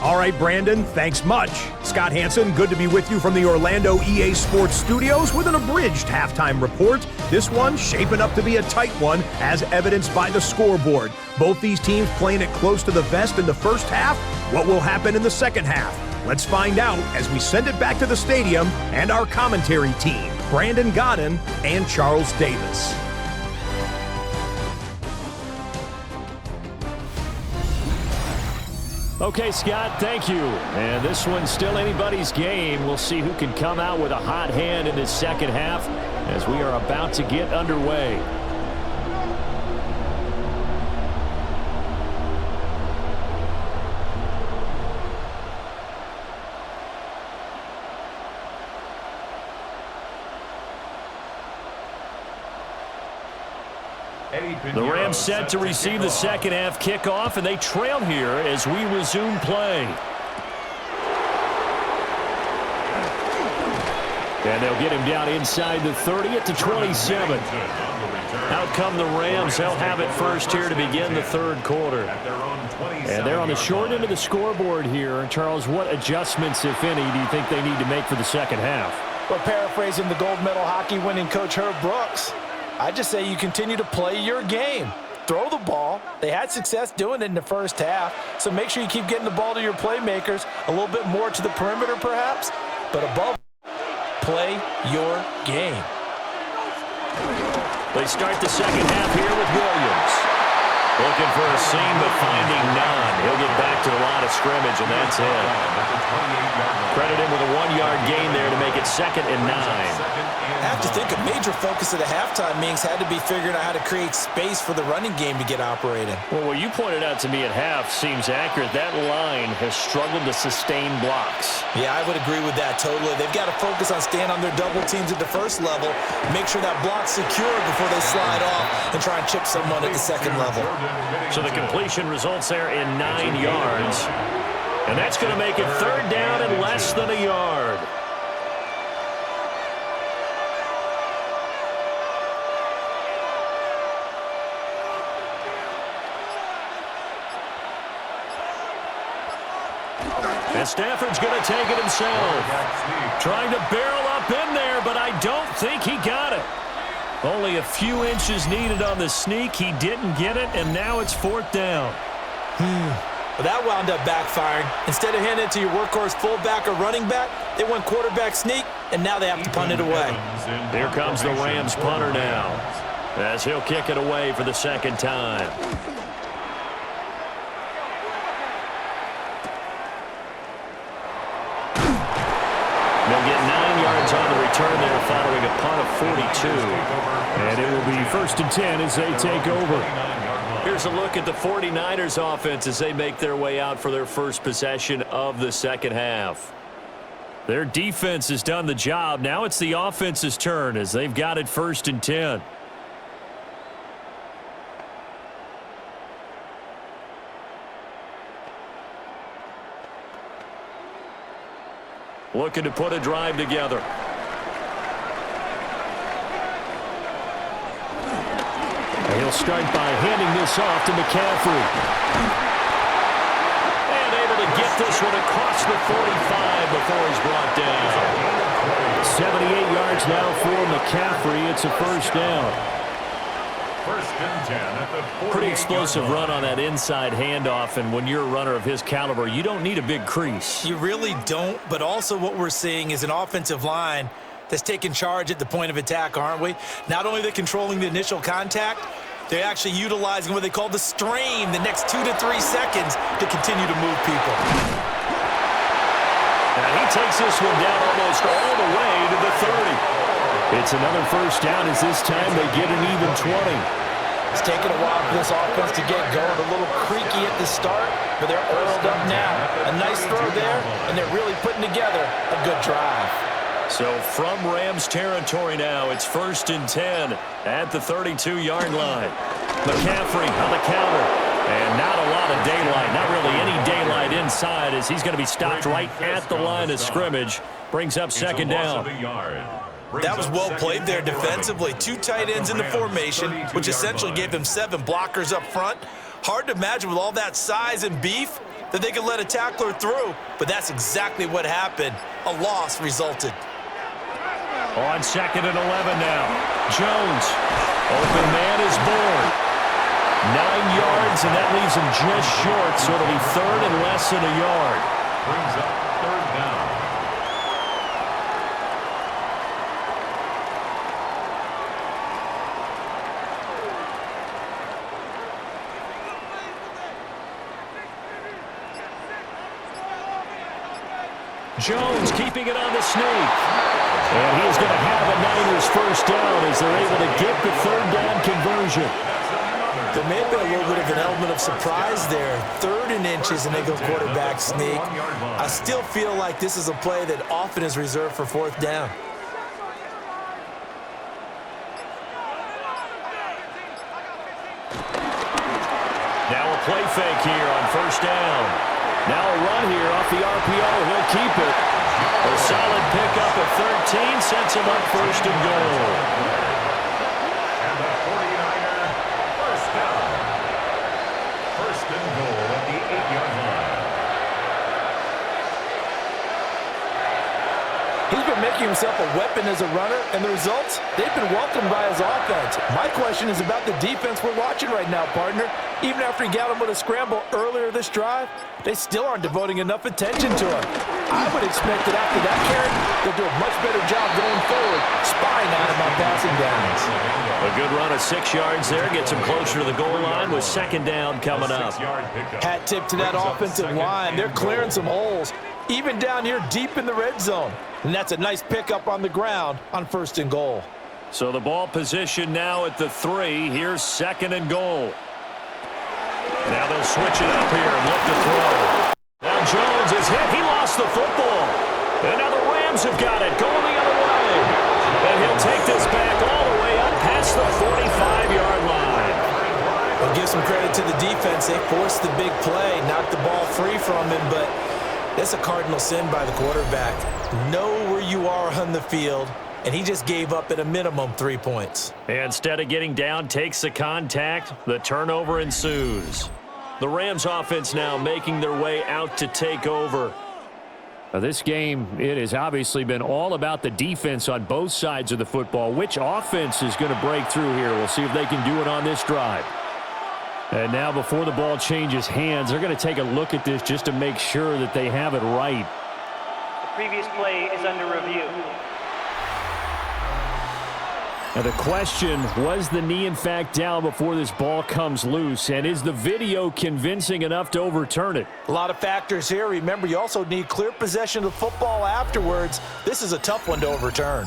All right, Brandon, thanks much. Scott Hanson, good to be with you from the Orlando EA Sports Studios with an abridged halftime report. This one shaping up to be a tight one, as evidenced by the scoreboard. Both these teams playing it close to the vest in the first half. What will happen in the second half? Let's find out as we send it back to the stadium and our commentary team, Brandon Godden and Charles Davis. Okay, Scott, thank you. And this one's still anybody's game. We'll see who can come out with a hot hand in this second half as we are about to get underway. The Rams set to receive the second half kickoff, and they trail here as we resume play. And they'll get him down inside the 30 at the 27. Out come the Rams. They'll have it first here to begin the third quarter. And they're on the short end of the scoreboard here. Charles, what adjustments, if any, do you think they need to make for the second half? Well, paraphrasing the gold medal hockey winning coach Herb Brooks, I just say you continue to play your game. Throw the ball. They had success doing it in the first half, so make sure you keep getting the ball to your playmakers, a little bit more to the perimeter perhaps, but above, play your game. They start the second half here with Williams. Looking for a seam, but finding none. He'll get back to the line of scrimmage, and that's it. Credit him with a 1-yard gain there to make it 2nd and 9. I have to think a major focus of the halftime meetings had to be figuring out how to create space for the running game to get operating. Well, what you pointed out to me at half seems accurate. That line has struggled to sustain blocks. Yeah, I would agree with that totally. They've got to focus on staying on their double teams at the first level, make sure that block's secure before they slide off and try and chip someone at the second level. So the completion results there in 9 yards. And that's going to make it 3rd down and less than a yard. And Stafford's going to take it himself. Trying to barrel up in there, but I don't think he got it. Only a few inches needed on the sneak. He didn't get it, and now it's 4th down. Well, that wound up backfiring. Instead of handing it to your workhorse fullback or running back, they went quarterback sneak, and now they have to punt it away. Here comes the Rams punter now. as he'll kick it away for the second time. They'll get 9 yards on the return there following a punt of 42. And it will be 1st and 10 as they take over. Here's a look at the 49ers offense as they make their way out for their first possession of the second half. Their defense has done the job. Now it's the offense's turn as they've got it 1st and 10. Looking to put a drive together. And he'll start by handing this off to McCaffrey. And able to get this one across the 45 before he's brought down. 78 yards now for McCaffrey. It's a 1st down. 1st and 10 at the 48-yard Pretty explosive line. run on that inside handoff, and when you're a runner of his caliber, you don't need a big crease. You really don't, but also what we're seeing is an offensive line that's taking charge at the point of attack, aren't we? Not only are they controlling the initial contact, they're actually utilizing what they call the strain the next 2 to 3 seconds to continue to move people. And he takes this one down almost all the way to the 30. It's another 1st down as this time they get an even 20. It's taken a while for this offense to get going. A little creaky at the start, but they're oiled up now. A nice throw there, and they're really putting together a good drive. So from Rams territory now, it's 1st and 10 at the 32-yard line. McCaffrey on the counter. And not a lot of daylight, not really any daylight inside as he's going to be stopped right at the line of scrimmage. Brings up 2nd down. That was well played there defensively. 2 tight ends in the formation, which essentially gave them 7 blockers up front. Hard to imagine with all that size and beef that they could let a tackler through, but that's exactly what happened. A loss resulted. On 2nd and 11 now. Jones. Open man is born. 9 yards, and that leaves him just short, so it'll be 3rd and less than a yard. Brings up 3rd down. Jones keeping it on the sneak. And he's going to have a Niners 1st down as they're able to get the 3rd down conversion. There may have been a little bit of an element of surprise there. 3rd and inches, and they go quarterback sneak. I still feel like this is a play that often is reserved for 4th down. Now a play fake here on 1st down. Now a run here off the RPO. He'll keep it. A solid pickup of 13 sets him up 1st and goal. And the 49er 1st down. 1st and goal at the 8-yard line. He's been making himself a weapon as a runner, and the results, they've been welcomed by his offense. My question is about the defense we're watching right now, partner. Even after he got him with a scramble earlier this drive, they still aren't devoting enough attention to him. I would expect that after that carry, they'll do a much better job going forward, spying on him on passing downs. A good run of 6 yards there. Gets him closer to the goal line with 2nd down coming up. Hat tip to that offensive line. They're clearing some holes, even down here deep in the red zone. And that's a nice pickup on the ground on 1st and goal. So the ball position now at the 3. Here's 2nd and goal. Now they'll switch it up here and look to throw. Now Jones is hit. He lost the football. And now the Rams have got it going the other way. And he'll take this back all the way up past the 45-yard line. I'll give some credit to the defense. They forced the big play, knocked the ball free from him, but that's a cardinal sin by the quarterback. Know where you are on the field, and he just gave up at a minimum 3 points. Instead of getting down, takes the contact. The turnover ensues. The Rams offense now making their way out to take over. Now this game, it has obviously been all about the defense on both sides of the football. Which offense is going to break through here? We'll see if they can do it on this drive. And now before the ball changes hands, they're going to take a look at this just to make sure that they have it right. The previous play is under review. And the question, was the knee in fact down before this ball comes loose? And is the video convincing enough to overturn it? A lot of factors here. Remember, you also need clear possession of the football afterwards. This is a tough one to overturn.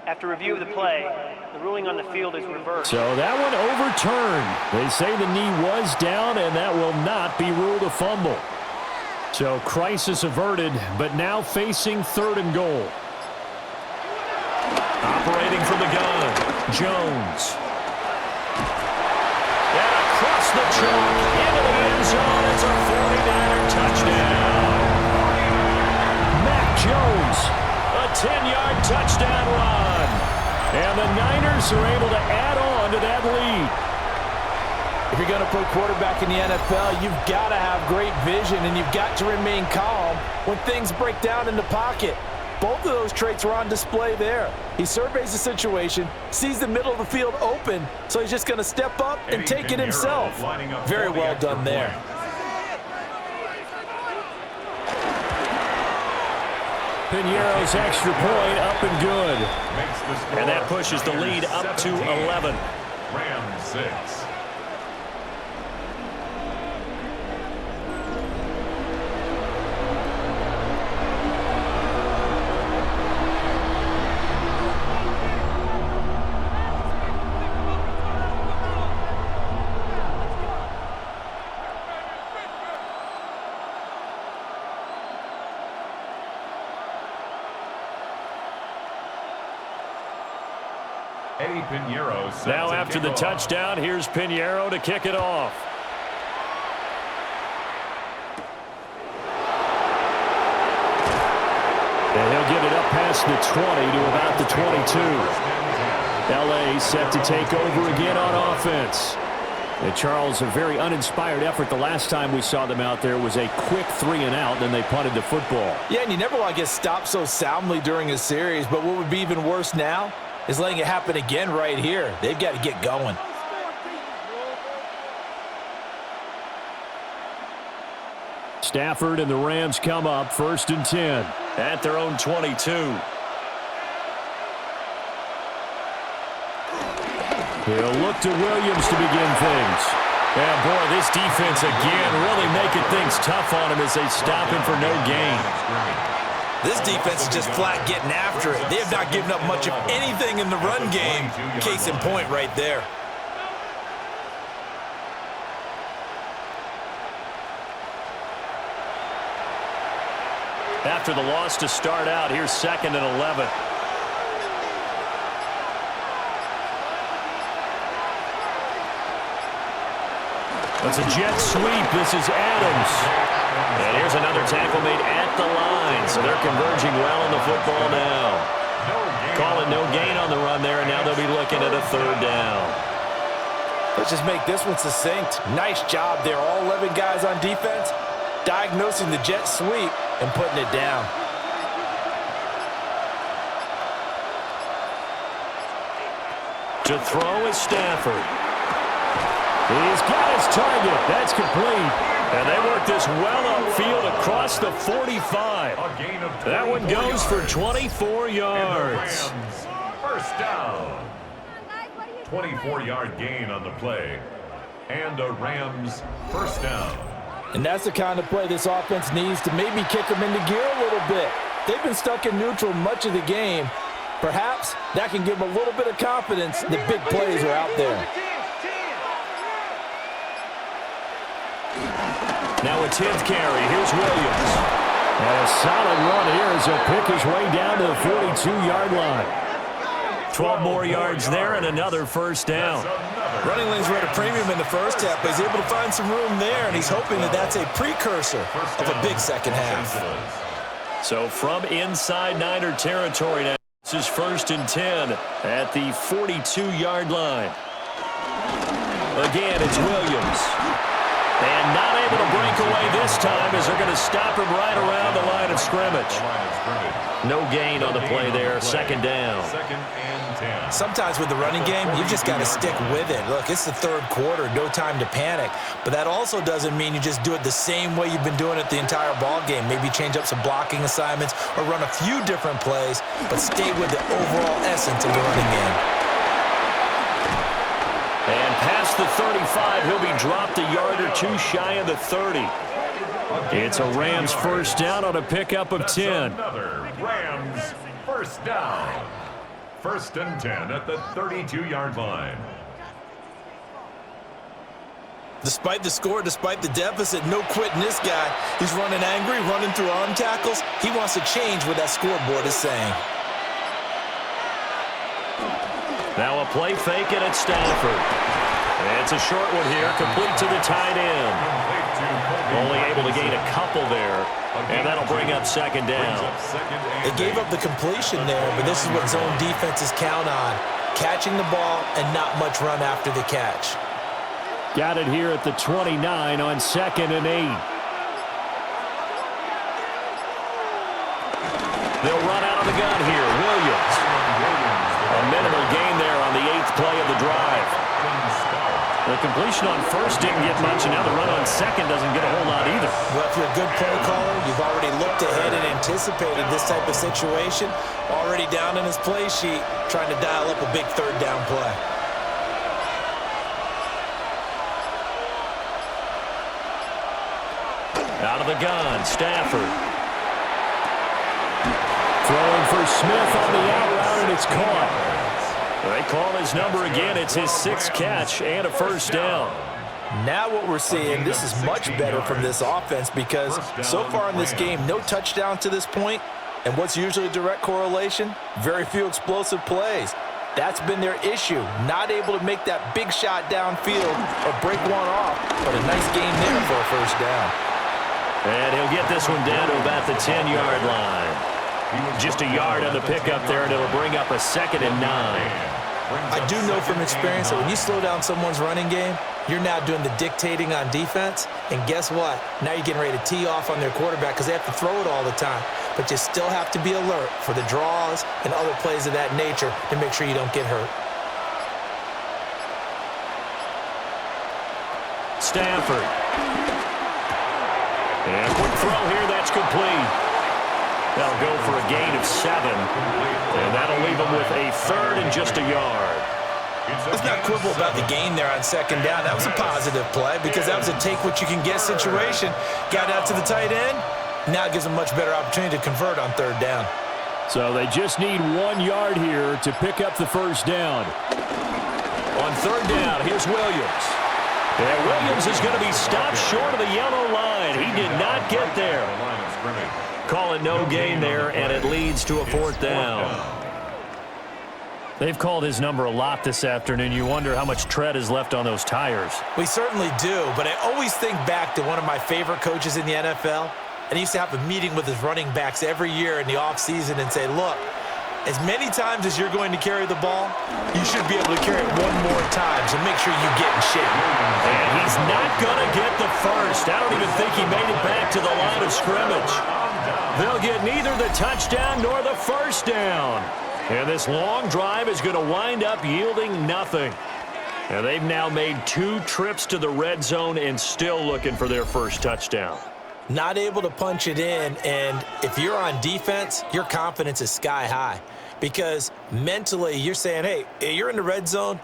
After review of the play, the ruling on the field is reversed. So that one overturned. They say the knee was down, and that will not be ruled a fumble. So crisis averted, but now facing 3rd and goal. Operating from the gun, Jones. And across the chalk, into the end zone. It's a 49er touchdown. Mac Jones, a 10-yard touchdown run. And the Niners are able to add on to that lead. If you're going to put quarterback in the NFL, you've got to have great vision, and you've got to remain calm when things break down in the pocket. Both of those traits are on display there. He surveys the situation, sees the middle of the field open, so he's just going to step up and take it himself. Very well done there. Piñeiro's extra point up and good. And that pushes the lead up to 11. Rams 6. Now after the touchdown, here's Piñeiro to kick it off. And he'll get it up past the 20 to about the 22. L.A. set to take over again on offense. And Charles, a very uninspired effort. The last time we saw them out there was a quick 3-and-out, then they punted the football. Yeah, and you never want to get stopped so soundly during a series, but what would be even worse now is letting it happen again right here. They've got to get going. Stafford and the Rams come up 1st and 10 at their own 22. He'll look to Williams to begin things. And boy, this defense again really making things tough on him as they stop him for no gain. This defense is just flat getting after it. They have not given up much of anything in the run game. Case in point right there. After the loss to start out, here's 2nd and 11. It's a jet sweep. This is Adams. And here's another tackle made at the line. So they're converging well on the football now. Call it no gain on the run there, and now they'll be looking at a 3rd down. Let's just make this one succinct. Nice job there. All 11 guys on defense diagnosing the jet sweep and putting it down. To throw is Stafford. He's got his target. That's complete. And they work this well upfield across the 45. That one goes for 24 yards. First down. 24-yard gain on the play. And a Rams first down. And that's the kind of play this offense needs to maybe kick them into gear a little bit. They've been stuck in neutral much of the game. Perhaps that can give them a little bit of confidence that big plays are out there. Now a 10th carry. Here's Williams. And a solid run here as he'll pick his way down to the 42-yard line. 12 more yards there and another first down. Running lanes were at a premium in the first half, but he's able to find some room there, and he's hoping that that's a precursor of a big second half. So from inside Niner territory now, this is 1st and 10 at the 42-yard line. Again, it's Williams. And not able to break away this time as they're going to stop him right around the line of scrimmage. No gain on the play there. Second down. Sometimes with the running game, you've just got to stick with it. Look, it's the third quarter, no time to panic. But that also doesn't mean you just do it the same way you've been doing it the entire ball game. Maybe change up some blocking assignments or run a few different plays, but stay with the overall essence of the running game. And past the 35, he'll be dropped a yard or two shy of the 30. It's a Rams first down on a pickup of 10. Another Rams first down. First and 10 at the 32-yard line. Despite the score, despite the deficit, no quitting this guy. He's running angry, running through arm tackles. He wants to change what that scoreboard is saying. Now a play fake and it's Stafford. It's a short one here, complete to the tight end. Only able to gain a couple there, and that'll bring up second down. They gave up the completion there, but this is what zone defenses count on. Catching the ball and not much run after the catch. Got it here at the 29 on 2nd and 8. They'll run out of the gun here. Williams. A minimal gain there on the 8th play of the drive. The completion on first didn't get much, and now the run on second doesn't get a whole lot either. Well, if you're a good play caller, you've already looked ahead and anticipated this type of situation. Already down in his play sheet, trying to dial up a big third down play. Out of the gun, Stafford. Throwing for Smith on the out route, and it's caught. They call his number again. It's his 6th catch and a first down. Now what we're seeing, this is much better from this offense because so far in this game, no touchdown to this point. And what's usually a direct correlation? Very few explosive plays. That's been their issue. Not able to make that big shot downfield or break one off. But a nice game there for a first down. And he'll get this one down to about the 10-yard line. Just a yard on the pickup there, and it'll bring up a 2nd and 9. I do know from experience that when you slow down someone's running game, you're now doing the dictating on defense. And guess what? Now you're getting ready to tee off on their quarterback because they have to throw it all the time. But you still have to be alert for the draws and other plays of that nature to make sure you don't get hurt. Stafford. And a quick throw here, that's complete. That'll go for a gain of 7. And that'll leave them with a 3rd and just a yard. Let's not quibble about the gain there on 2nd down. That was a positive play because that was a take-what-you-can-get situation. Got out to the tight end. Now it gives them a much better opportunity to convert on 3rd down. So they just need 1 yard here to pick up the first down. On 3rd down, here's Williams. And Williams is going to be stopped short of the yellow line. He did not get there. Call it no gain there, and it leads to a 4th down. They've called his number a lot this afternoon. You wonder how much tread is left on those tires. We certainly do, but I always think back to one of my favorite coaches in the NFL, and he used to have a meeting with his running backs every year in the offseason and say, look, as many times as you're going to carry the ball, you should be able to carry it 1 more time, so make sure you get in shape. And he's not going to get the first. I don't even think he made it back to the line of scrimmage. They'll get neither the touchdown nor the first down. And this long drive is going to wind up yielding nothing. And they've now made 2 trips to the red zone and still looking for their first touchdown. Not able to punch it in, and if you're on defense, your confidence is sky high. Because mentally, you're saying, hey, you're in the red zone.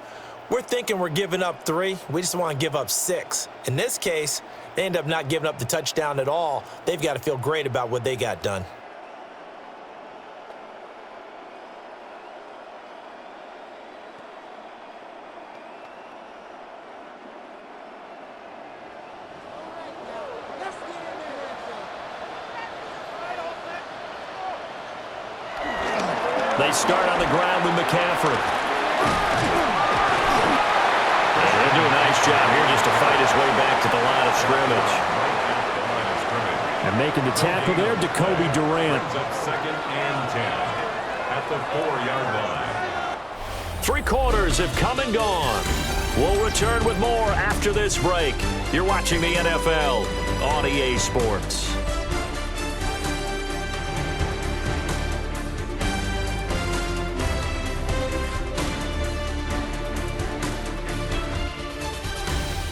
We're thinking we're giving up 3. We just want to give up 6. In this case, they end up not giving up the touchdown at all. They've got to feel great about what they got done. They start on the ground with McCaffrey. They'll do a nice job here just to fight his way back to the line of scrimmage. And making the tackle there, Jacoby Durant. 2nd and 10 at the 4-yard line. 3 quarters have come and gone. We'll return with more after this break. You're watching the NFL on EA Sports.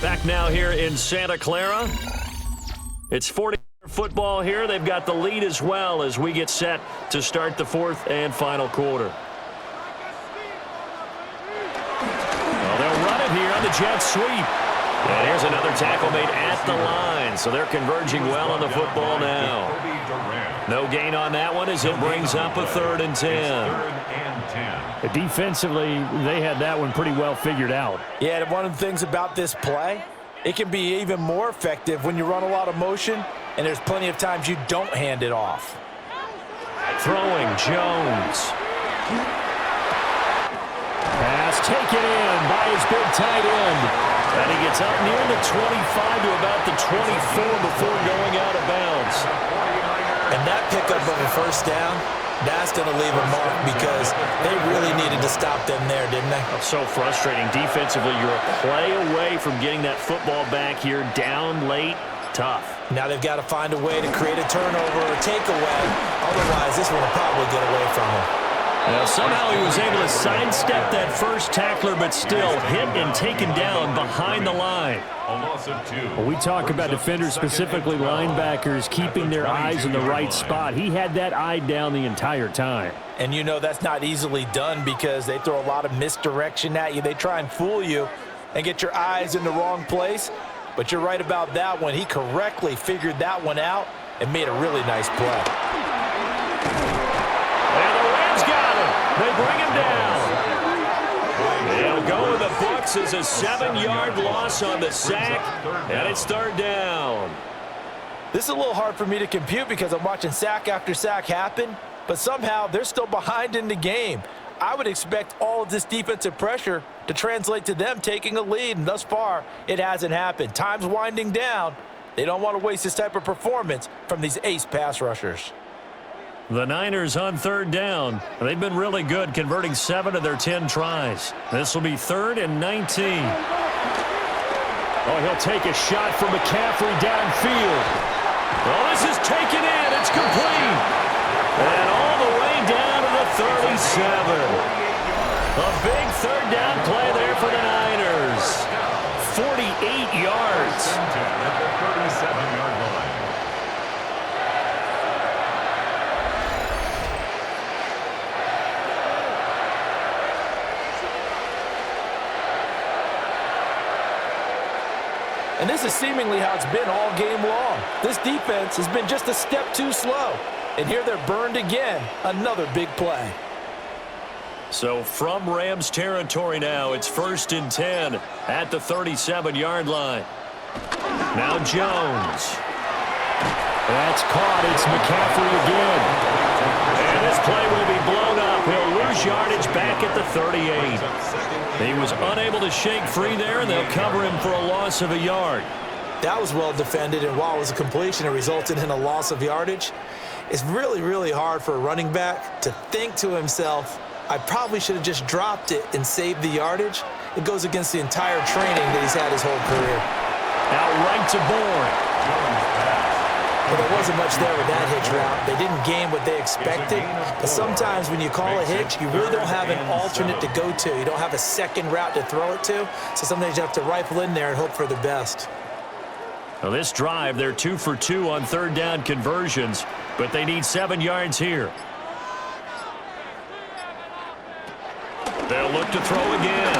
Back now here in Santa Clara. It's 40 football here. They've got the lead as well as we get set to start the fourth and final quarter. Well, they'll run it here on the jet sweep. And here's another tackle made at the line. So they're converging well on the football now. No gain on that one as it brings up a 3rd and 10. Defensively, they had that one pretty well figured out. Yeah, and one of the things about this play, it can be even more effective when you run a lot of motion, and there's plenty of times you don't hand it off. Throwing Jones. Pass taken in by his big tight end. And he gets up near the 25 to about the 24 before going out of bounds. And that pickup of a first down, that's going to leave a mark because they really needed to stop them there, didn't they? So frustrating. Defensively, you're a play away from getting that football back here. Down late, tough. Now they've got to find a way to create a turnover or takeaway. Otherwise, this one will probably get away from them. Now, somehow he was able to sidestep that first tackler, but still hit and taken down behind the line. When we talk about defenders, specifically linebackers, keeping their eyes in the right spot, he had that eye down the entire time. And you know that's not easily done because they throw a lot of misdirection at you. They try and fool you and get your eyes in the wrong place. But you're right about that one. He correctly figured that one out and made a really nice play. And the Rams got him. They bring him down. They'll go in the books as a 7-yard loss on the sack, and it's 3rd down. This is a little hard for me to compute because I'm watching sack after sack happen, but somehow they're still behind in the game. I would expect all of this defensive pressure to translate to them taking a lead, and thus far, it hasn't happened. Time's winding down. They don't want to waste this type of performance from these ace pass rushers. The Niners on 3rd down. They've been really good, converting 7 of their 10 tries. This will be 3rd and 19. Oh, he'll take a shot from McCaffrey downfield. Oh, this is taken in. It's complete. And all the way down to the 37. A big 3rd down play there for the Niners. 48 yards. At the 37-yard line. And this is seemingly how it's been all game long. This defense has been just a step too slow. And here they're burned again. Another big play. So from Rams territory now, it's 1st and 10 at the 37-yard line. Now Jones. That's caught. It's McCaffrey again. And this play will be blown up. He'll lose yardage back at the 38. He was unable to shake free there, and they'll cover him for a loss of a yard. That was well defended, and while it was a completion, it resulted in a loss of yardage. It's really, really hard for a running back to think to himself, I probably should have just dropped it and saved the yardage. It goes against the entire training that he's had his whole career. Now right to Bourne. But there wasn't much there with that hitch route. They didn't gain what they expected. But sometimes when you call a hitch, you really don't have an alternate to go to. You don't have a second route to throw it to. So sometimes you have to rifle in there and hope for the best. Well, this drive, they're 2 for 2 on 3rd down conversions, but they need 7 yards here. They'll look to throw again.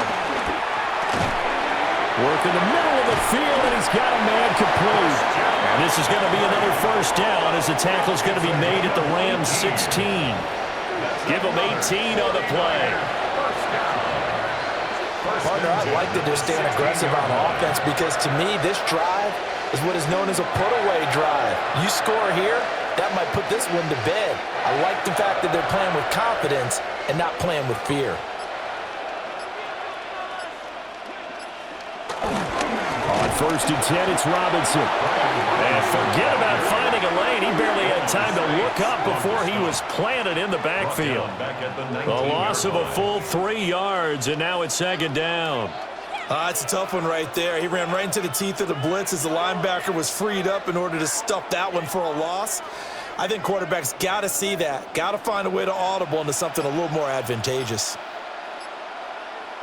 Work in the middle of the field, and he's got a man complete. And this is going to be another 1st down as the tackle's going to be made at the Rams 16. Give them 18 on the play. Partner, I like that they're staying aggressive on offense because to me, this drive is what is known as a put-away drive. You score here, that might put this one to bed. I like the fact that they're playing with confidence and not playing with fear. On 1st and 10, it's Robinson. And forget about finding a lane. He barely had time to look up before he was planted in the backfield. A loss of a full 3 yards, and now it's 2nd down. It's a tough one right there. He ran right into the teeth of the blitz as the linebacker was freed up in order to stuff that one for a loss. I think quarterbacks got to see that. Got to find a way to audible into something a little more advantageous.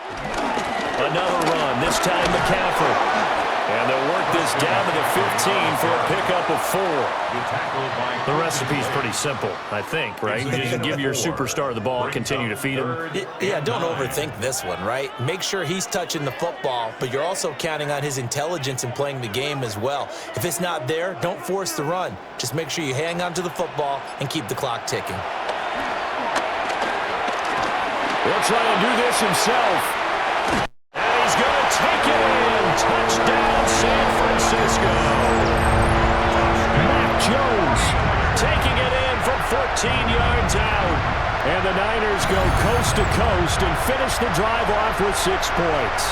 Another run, this time McCaffrey. And they'll work this down to the 15 for a pickup of 4. The recipe's pretty simple, I think, right? You just give your superstar the ball, continue to feed him. Yeah, don't overthink this one, right? Make sure he's touching the football, but you're also counting on his intelligence in playing the game as well. If it's not there, don't force the run. Just make sure you hang on to the football and keep the clock ticking. He'll try and do this himself. And he's going to take it in. Touchdown, San Francisco. Mac Jones taking it in from 14 yards out. And the Niners go coast to coast and finish the drive off with 6 points.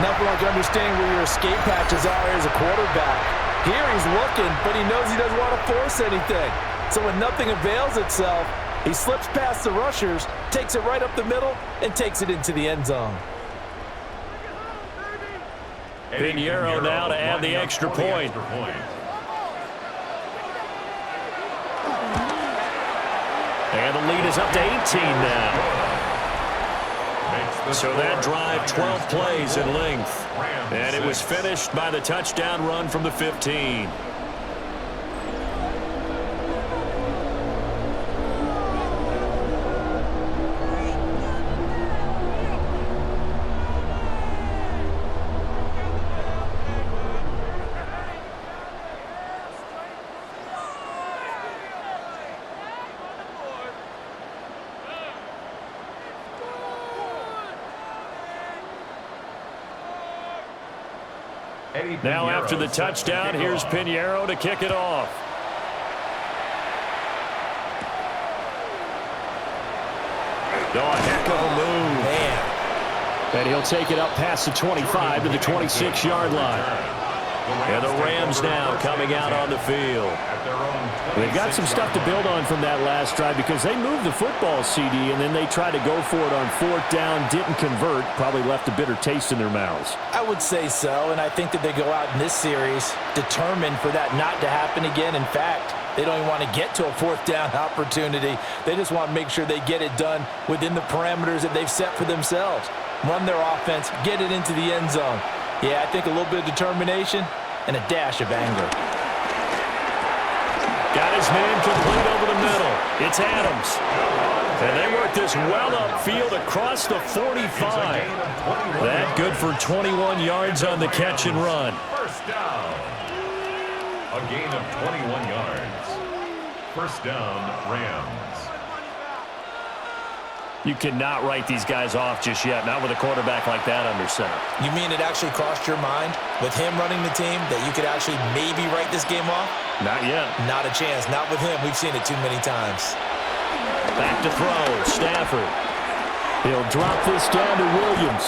Nothing like understanding where your escape patches are as a quarterback. Here he's looking, but he knows he doesn't want to force anything. So when nothing avails itself, he slips past the rushers, takes it right up the middle, and takes it into the end zone. Pinheiro now to add the extra point. And the lead is up to 18 now. So that drive, 12 plays in length. And it was finished by the touchdown run from the 15. Now after the touchdown, here's Pinheiro to kick it off. Oh, a heck of a move. Man. And he'll take it up past the 25 to the 26-yard line. And the Rams now coming out on the field. They've got some stuff to build on from that last drive because they moved the football, CD, and then they tried to go for it on 4th down, didn't convert, probably left a bitter taste in their mouths. I would say so, and I think that they go out in this series determined for that not to happen again. In fact, they don't even want to get to a 4th down opportunity. They just want to make sure they get it done within the parameters that they've set for themselves. Run their offense, get it into the end zone. Yeah, I think a little bit of determination and a dash of anger. Got his man complete over the middle. It's Adams. And they work this well upfield across the 45. That good for 21 yards on the catch and run. First down. A gain of 21 yards. First down, Rams. You cannot write these guys off just yet, not with a quarterback like that under center. You mean it actually crossed your mind with him running the team that you could actually maybe write this game off? Not yet. Not a chance. Not with him. We've seen it too many times. Back to throw. Stafford. He'll drop this down to Williams.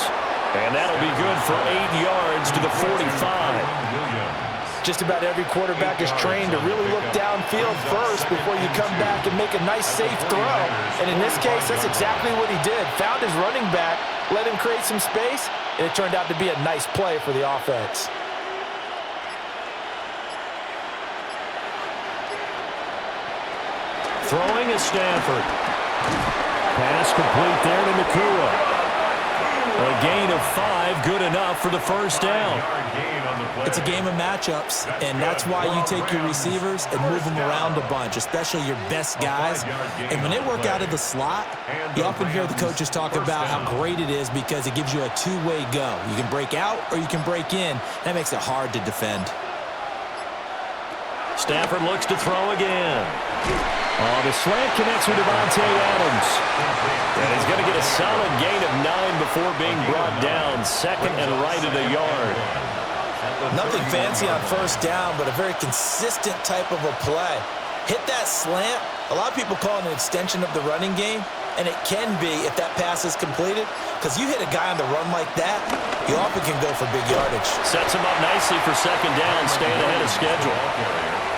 And that'll be good for 8 yards to the 45. Just about every quarterback is trained to really look downfield first before you come back and make a nice, safe throw. And in this case, that's exactly what he did. Found his running back, let him create some space, and it turned out to be a nice play for the offense. Throwing is Stafford. Pass complete there to Nakua. A gain of 5, good enough for the first down. It's a game of matchups, and that's why you take your receivers and move them around a bunch, especially your best guys. And when they work out of the slot, you often hear the coaches talk about how great it is because it gives you a two-way go. You can break out or you can break in. That makes it hard to defend. Stafford looks to throw again. Oh, the slant connects with Devontae Adams. And he's going to get a solid gain of 9 before being brought down. Second and right at a yard. Nothing fancy on first down, but a very consistent type of a play. Hit that slant. A lot of people call it an extension of the running game, and it can be if that pass is completed, because you hit a guy on the run like that, you often can go for big yardage. Sets him up nicely for second down, staying ahead of schedule.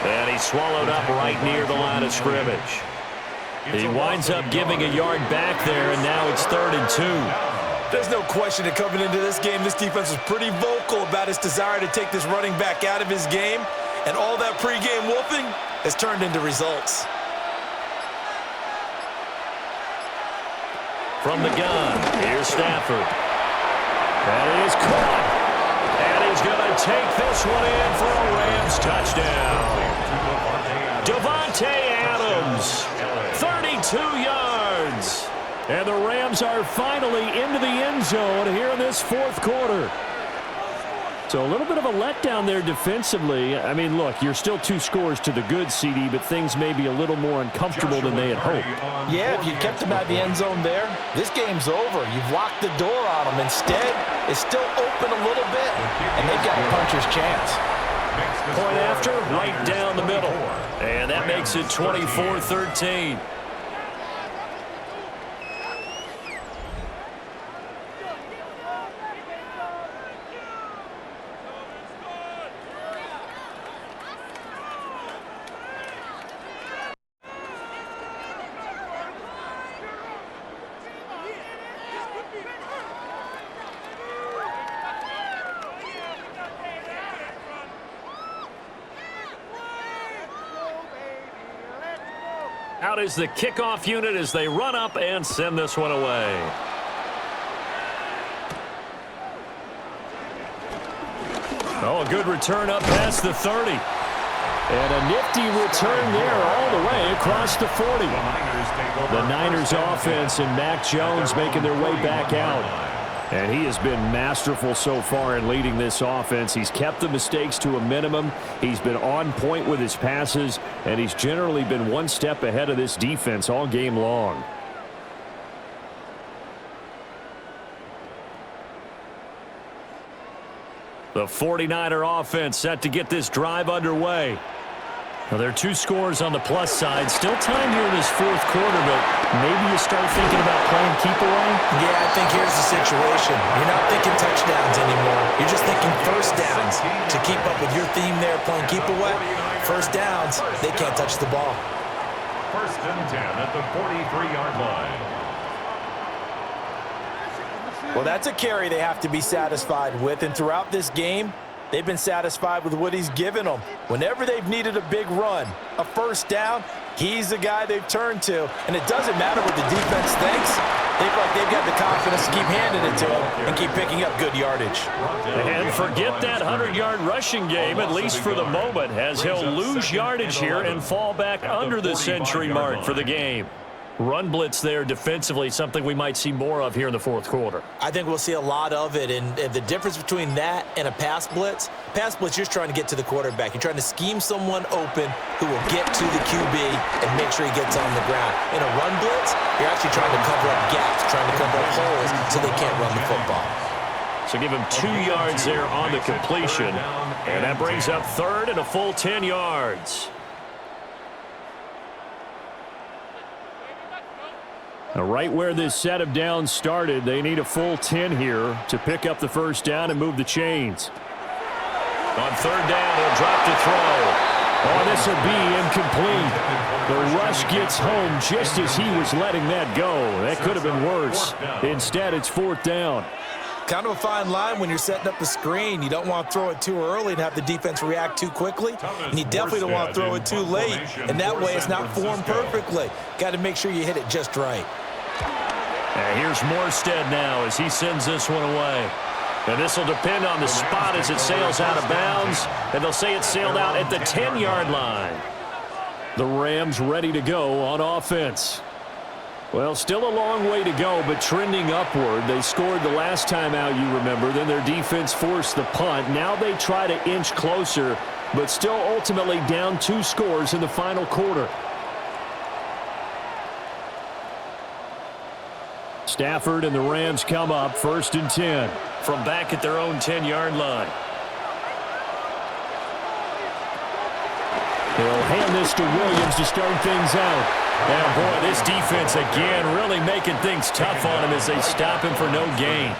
And he's swallowed up right near the line of scrimmage. He winds up giving a yard back there, and now it's 3rd and 2. There's no question that coming into this game, this defense was pretty vocal about its desire to take this running back out of his game, and all that pregame wolfing has turned into results. From the gun, here's Stafford. That is caught. And he's going to take this one in for a Rams touchdown. Davante Adams, 32 yards. And the Rams are finally into the end zone here in this fourth quarter. So a little bit of a letdown there defensively. I mean, look, you're still 2 scores to the good, CD, but things may be a little more uncomfortable than they had hoped. Yeah, if you kept him out of the end zone there, this game's over. You've locked the door on him. Instead, it's still open a little bit, and they've got a puncher's chance. Point after, right down the middle. And that makes it 24-13. Out is the kickoff unit as they run up and send this one away. Oh, a good return up past the 30. And a nifty return there all the way across the 40. The Niners offense and Mac Jones making their way back out. And he has been masterful so far in leading this offense. He's kept the mistakes to a minimum. He's been on point with his passes, and he's generally been one step ahead of this defense all game long. The 49er offense set to get this drive underway. Well, there are 2 scores on the plus side. Still time here in this fourth quarter, but maybe you start thinking about playing keep away? Yeah, I think here's the situation. You're not thinking touchdowns anymore. You're just thinking first downs. To keep up with your theme there, playing keep away, first downs, they can't touch the ball. First and 10 at the 43-yard line. Well, that's a carry they have to be satisfied with, and throughout this game, they've been satisfied with what he's given them. Whenever they've needed a big run, a first down, he's the guy they've turned to. And it doesn't matter what the defense thinks. They feel like they've got the confidence to keep handing it to him and keep picking up good yardage. And forget that 100-yard rushing game, at least for the moment, as he'll lose yardage here and fall back under the century mark for the game. Run blitz there defensively, something we might see more of here in the fourth quarter. I think we'll see a lot of it, and the difference between that and a pass blitz, you're just trying to get to the quarterback. You're trying to scheme someone open who will get to the QB and make sure he gets on the ground. In a run blitz, you're actually trying to cover up gaps, trying to cover up holes so they can't run the football. So give him 2 yards there on the completion, and that brings up third and a full 10 yards. Now, right where this set of downs started, they need a full 10 here to pick up the first down and move the chains. On third down, he'll drop to throw. Oh, this will be incomplete. The rush gets home just as he was letting that go. That could have been worse. Instead, it's fourth down. Kind of a fine line when you're setting up a screen. You don't want to throw it too early and have the defense react too quickly. And you definitely don't want to throw it too late. And that way it's not formed perfectly. Got to make sure you hit it just right. And here's Morstead now as he sends this one away. And this will depend on the spot as it sails out of bounds. And they'll say it sailed out at the 10-yard line. The Rams ready to go on offense. Well, still a long way to go, but trending upward. They scored the last time out, you remember. Then their defense forced the punt. Now they try to inch closer, but still ultimately down 2 scores in the final quarter. Stafford and the Rams come up first and 10 from back at their own 10-yard line. They'll hand this to Williams to start things out. And boy, this defense again really making things tough on him as they stop him for no gain.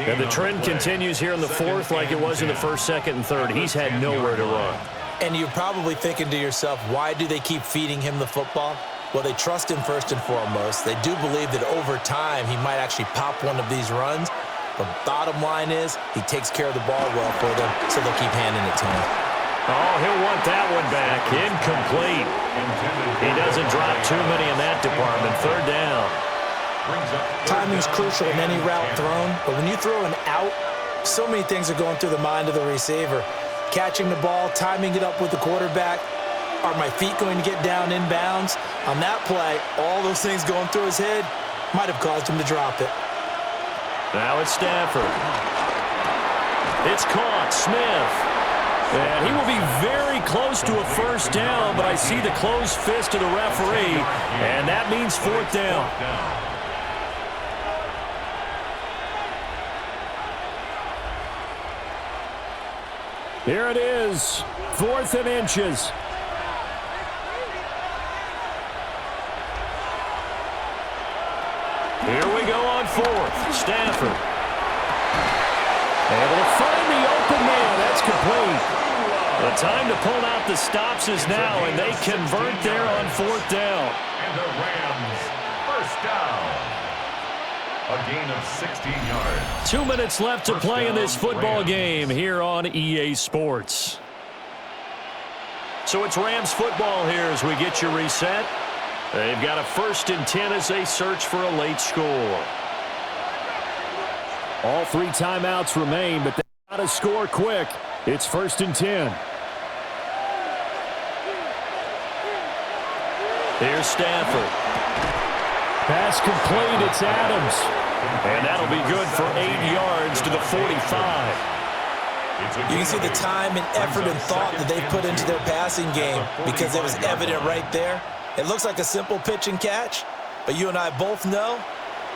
And the trend continues here in the fourth like it was in the first, second, and third. He's had nowhere to run. And you're probably thinking to yourself, why do they keep feeding him the football? Well, they trust him first and foremost. They do believe that over time he might actually pop one of these runs. But bottom line is he takes care of the ball well for them, so they'll keep handing it to him. Oh, he'll want that one back. Incomplete. He doesn't drop too many in that department. Third down. Timing's crucial in any route thrown, but when you throw an out, so many things are going through the mind of the receiver. Catching the ball, timing it up with the quarterback. Are my feet going to get down in bounds? On that play, all those things going through his head might have caused him to drop it. Now it's Stafford. It's caught. Smith. And he will be very close to a first down, but I see the closed fist of the referee, and that means fourth down. Here it is, 4th and inches. Here we go on 4th. Stafford. Able to find the open man. That's complete. The time to pull out the stops is now, and they convert there on 4th down. And the Rams, first down. A gain of 16 yards. 2 minutes left to play in this football game here on EA Sports. So it's Rams football here as we get you reset. They've got a 1st and 10 as they search for a late score. All 3 timeouts remain, but they've got to score quick. It's 1st and 10. Here's Stafford. Pass complete. It's Adams. And that'll be good for 8 yards to the 45. You can see the time and effort and thought that they put into their passing game because it was evident right there. It looks like a simple pitch and catch, but you and I both know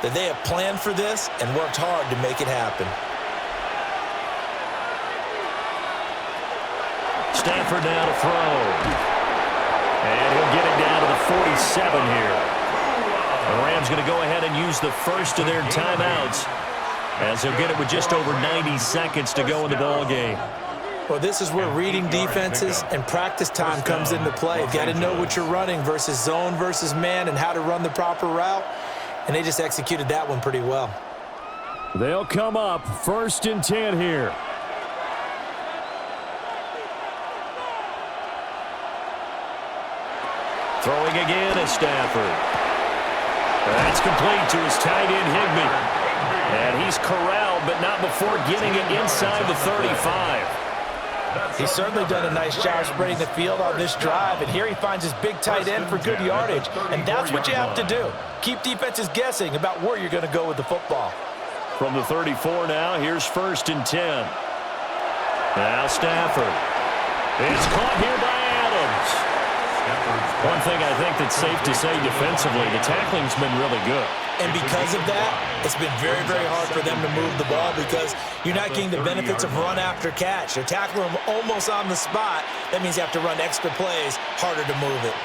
that they have planned for this and worked hard to make it happen. Stafford now to throw. And he'll get it down to the 47 here. The Rams going to go ahead and use the first of their timeouts as they'll get it with just over 90 seconds to go in the ball game. Well, this is where reading defenses and practice time comes into play. You've got to know what you're running versus zone versus man and how to run the proper route. And they just executed that one pretty well. They'll come up 1st and 10 here. Throwing again is Stafford. That's complete to his tight end, Higbee. And he's corralled, but not before getting it inside the 35. He's certainly done a nice job spreading the field on this drive, and here he finds his big tight end for good yardage, and that's what you have to do. Keep defenses guessing about where you're going to go with the football. From the 34 now, here's 1st and 10. Now Stafford. It's caught here by Adams. One thing I think that's safe to say defensively, the tackling's been really good. And because of that, it's been very, very hard for them to move the ball because you're not getting the benefits of run after catch. They're tackling them almost on the spot. That means you have to run extra plays, harder to move it.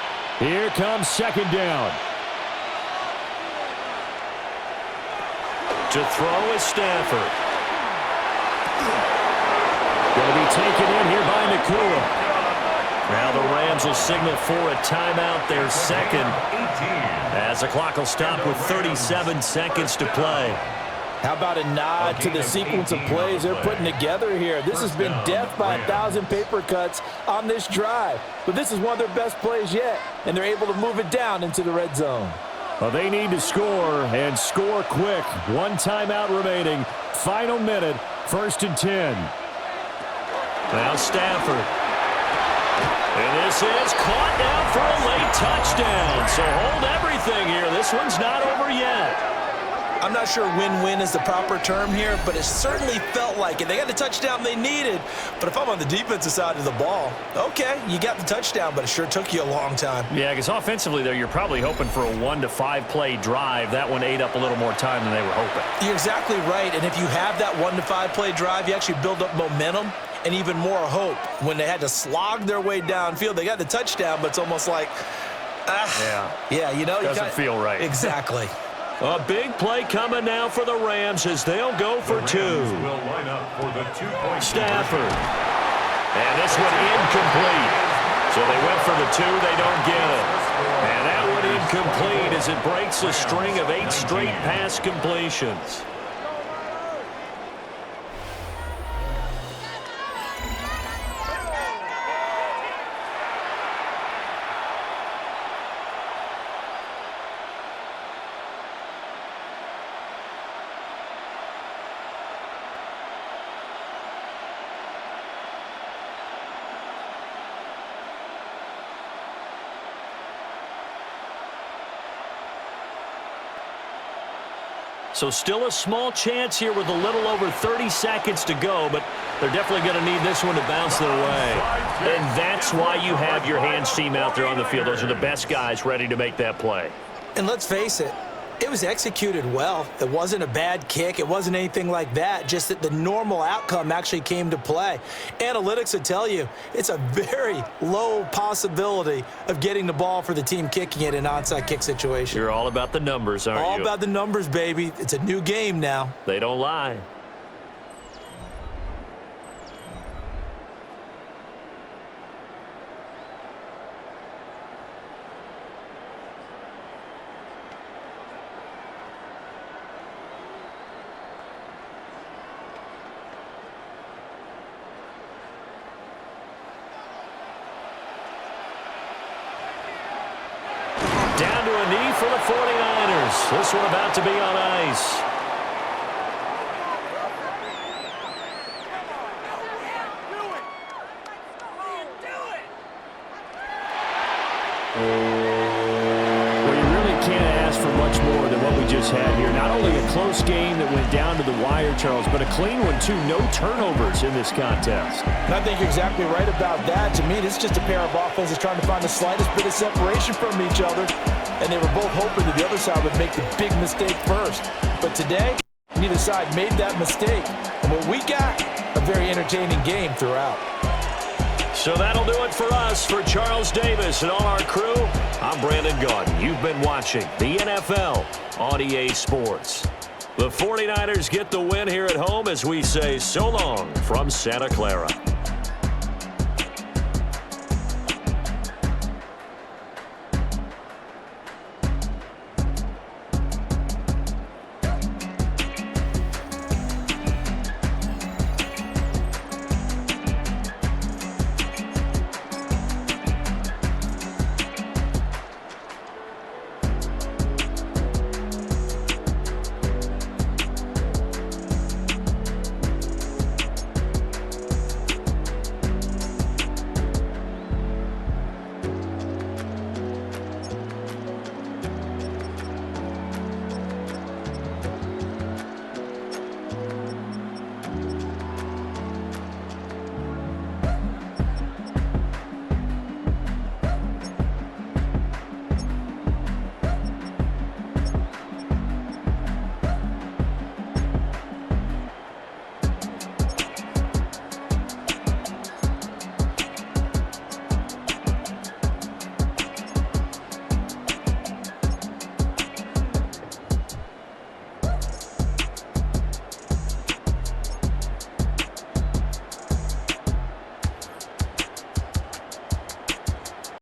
Here comes 2nd down. To throw is Stafford. Going to be taken in here by Nakua. Now the Rams will signal for a timeout, their 2nd, as the clock will stop with 37 seconds to play. How about a nod to the sequence of plays they're putting together here? This has been death by 1,000 paper cuts on this drive. But this is one of their best plays yet, and they're able to move it down into the red zone. Well, they need to score, and score quick. 1 timeout remaining. Final minute, 1st and 10. Now Stafford. And this is caught down for a late touchdown. So hold everything here. This one's not over yet. I'm not sure win-win is the proper term here, but it certainly felt like it. They got the touchdown they needed, but if I'm on the defensive side of the ball, okay, you got the touchdown, but it sure took you a long time. Yeah, because offensively, though, you're probably hoping for a 1 to 5 play drive. That one ate up a little more time than they were hoping. You're exactly right, and if you have that 1 to 5 play drive, you actually build up momentum and even more hope. When they had to slog their way downfield, they got the touchdown, but it's almost like, you know. Doesn't feel right. Exactly. A big play coming now for the Rams as they'll go for 2. Will line up for the 2-point Stafford. And this one incomplete. So they went for the 2, they don't get it. And that one Incomplete as it breaks a string of 8 straight pass completions. So still a small chance here with a little over 30 seconds to go, but they're definitely going to need this one to bounce their way. And that's why you have your hands team out there on the field. Those are the best guys ready to make that play. And let's face it, it was executed well. It wasn't a bad kick. It wasn't anything like that, just that the normal outcome actually came to play. Analytics would tell you it's a very low possibility of getting the ball for the team kicking it in an onside kick situation. You're all about the numbers, aren't you? All about the numbers, baby. It's a new game now. They don't lie. Down to a knee for the 49ers. This one about to be on ice. Well, you really can't ask for much more than what we just had here. Not only a close game that went down to the wire, Charles, but a clean one, too. No turnovers in this contest. And I think you're exactly right about that. To me, this is just a pair of offenses trying to find the slightest bit of separation from each other. And they were both hoping that the other side would make the big mistake first. But today, neither side made that mistake. And what we got, a very entertaining game throughout. So that'll do it for us. For Charles Davis and all our crew, I'm Brandon Gaudin. You've been watching the NFL on EA Sports. The 49ers get the win here at home as we say so long from Santa Clara.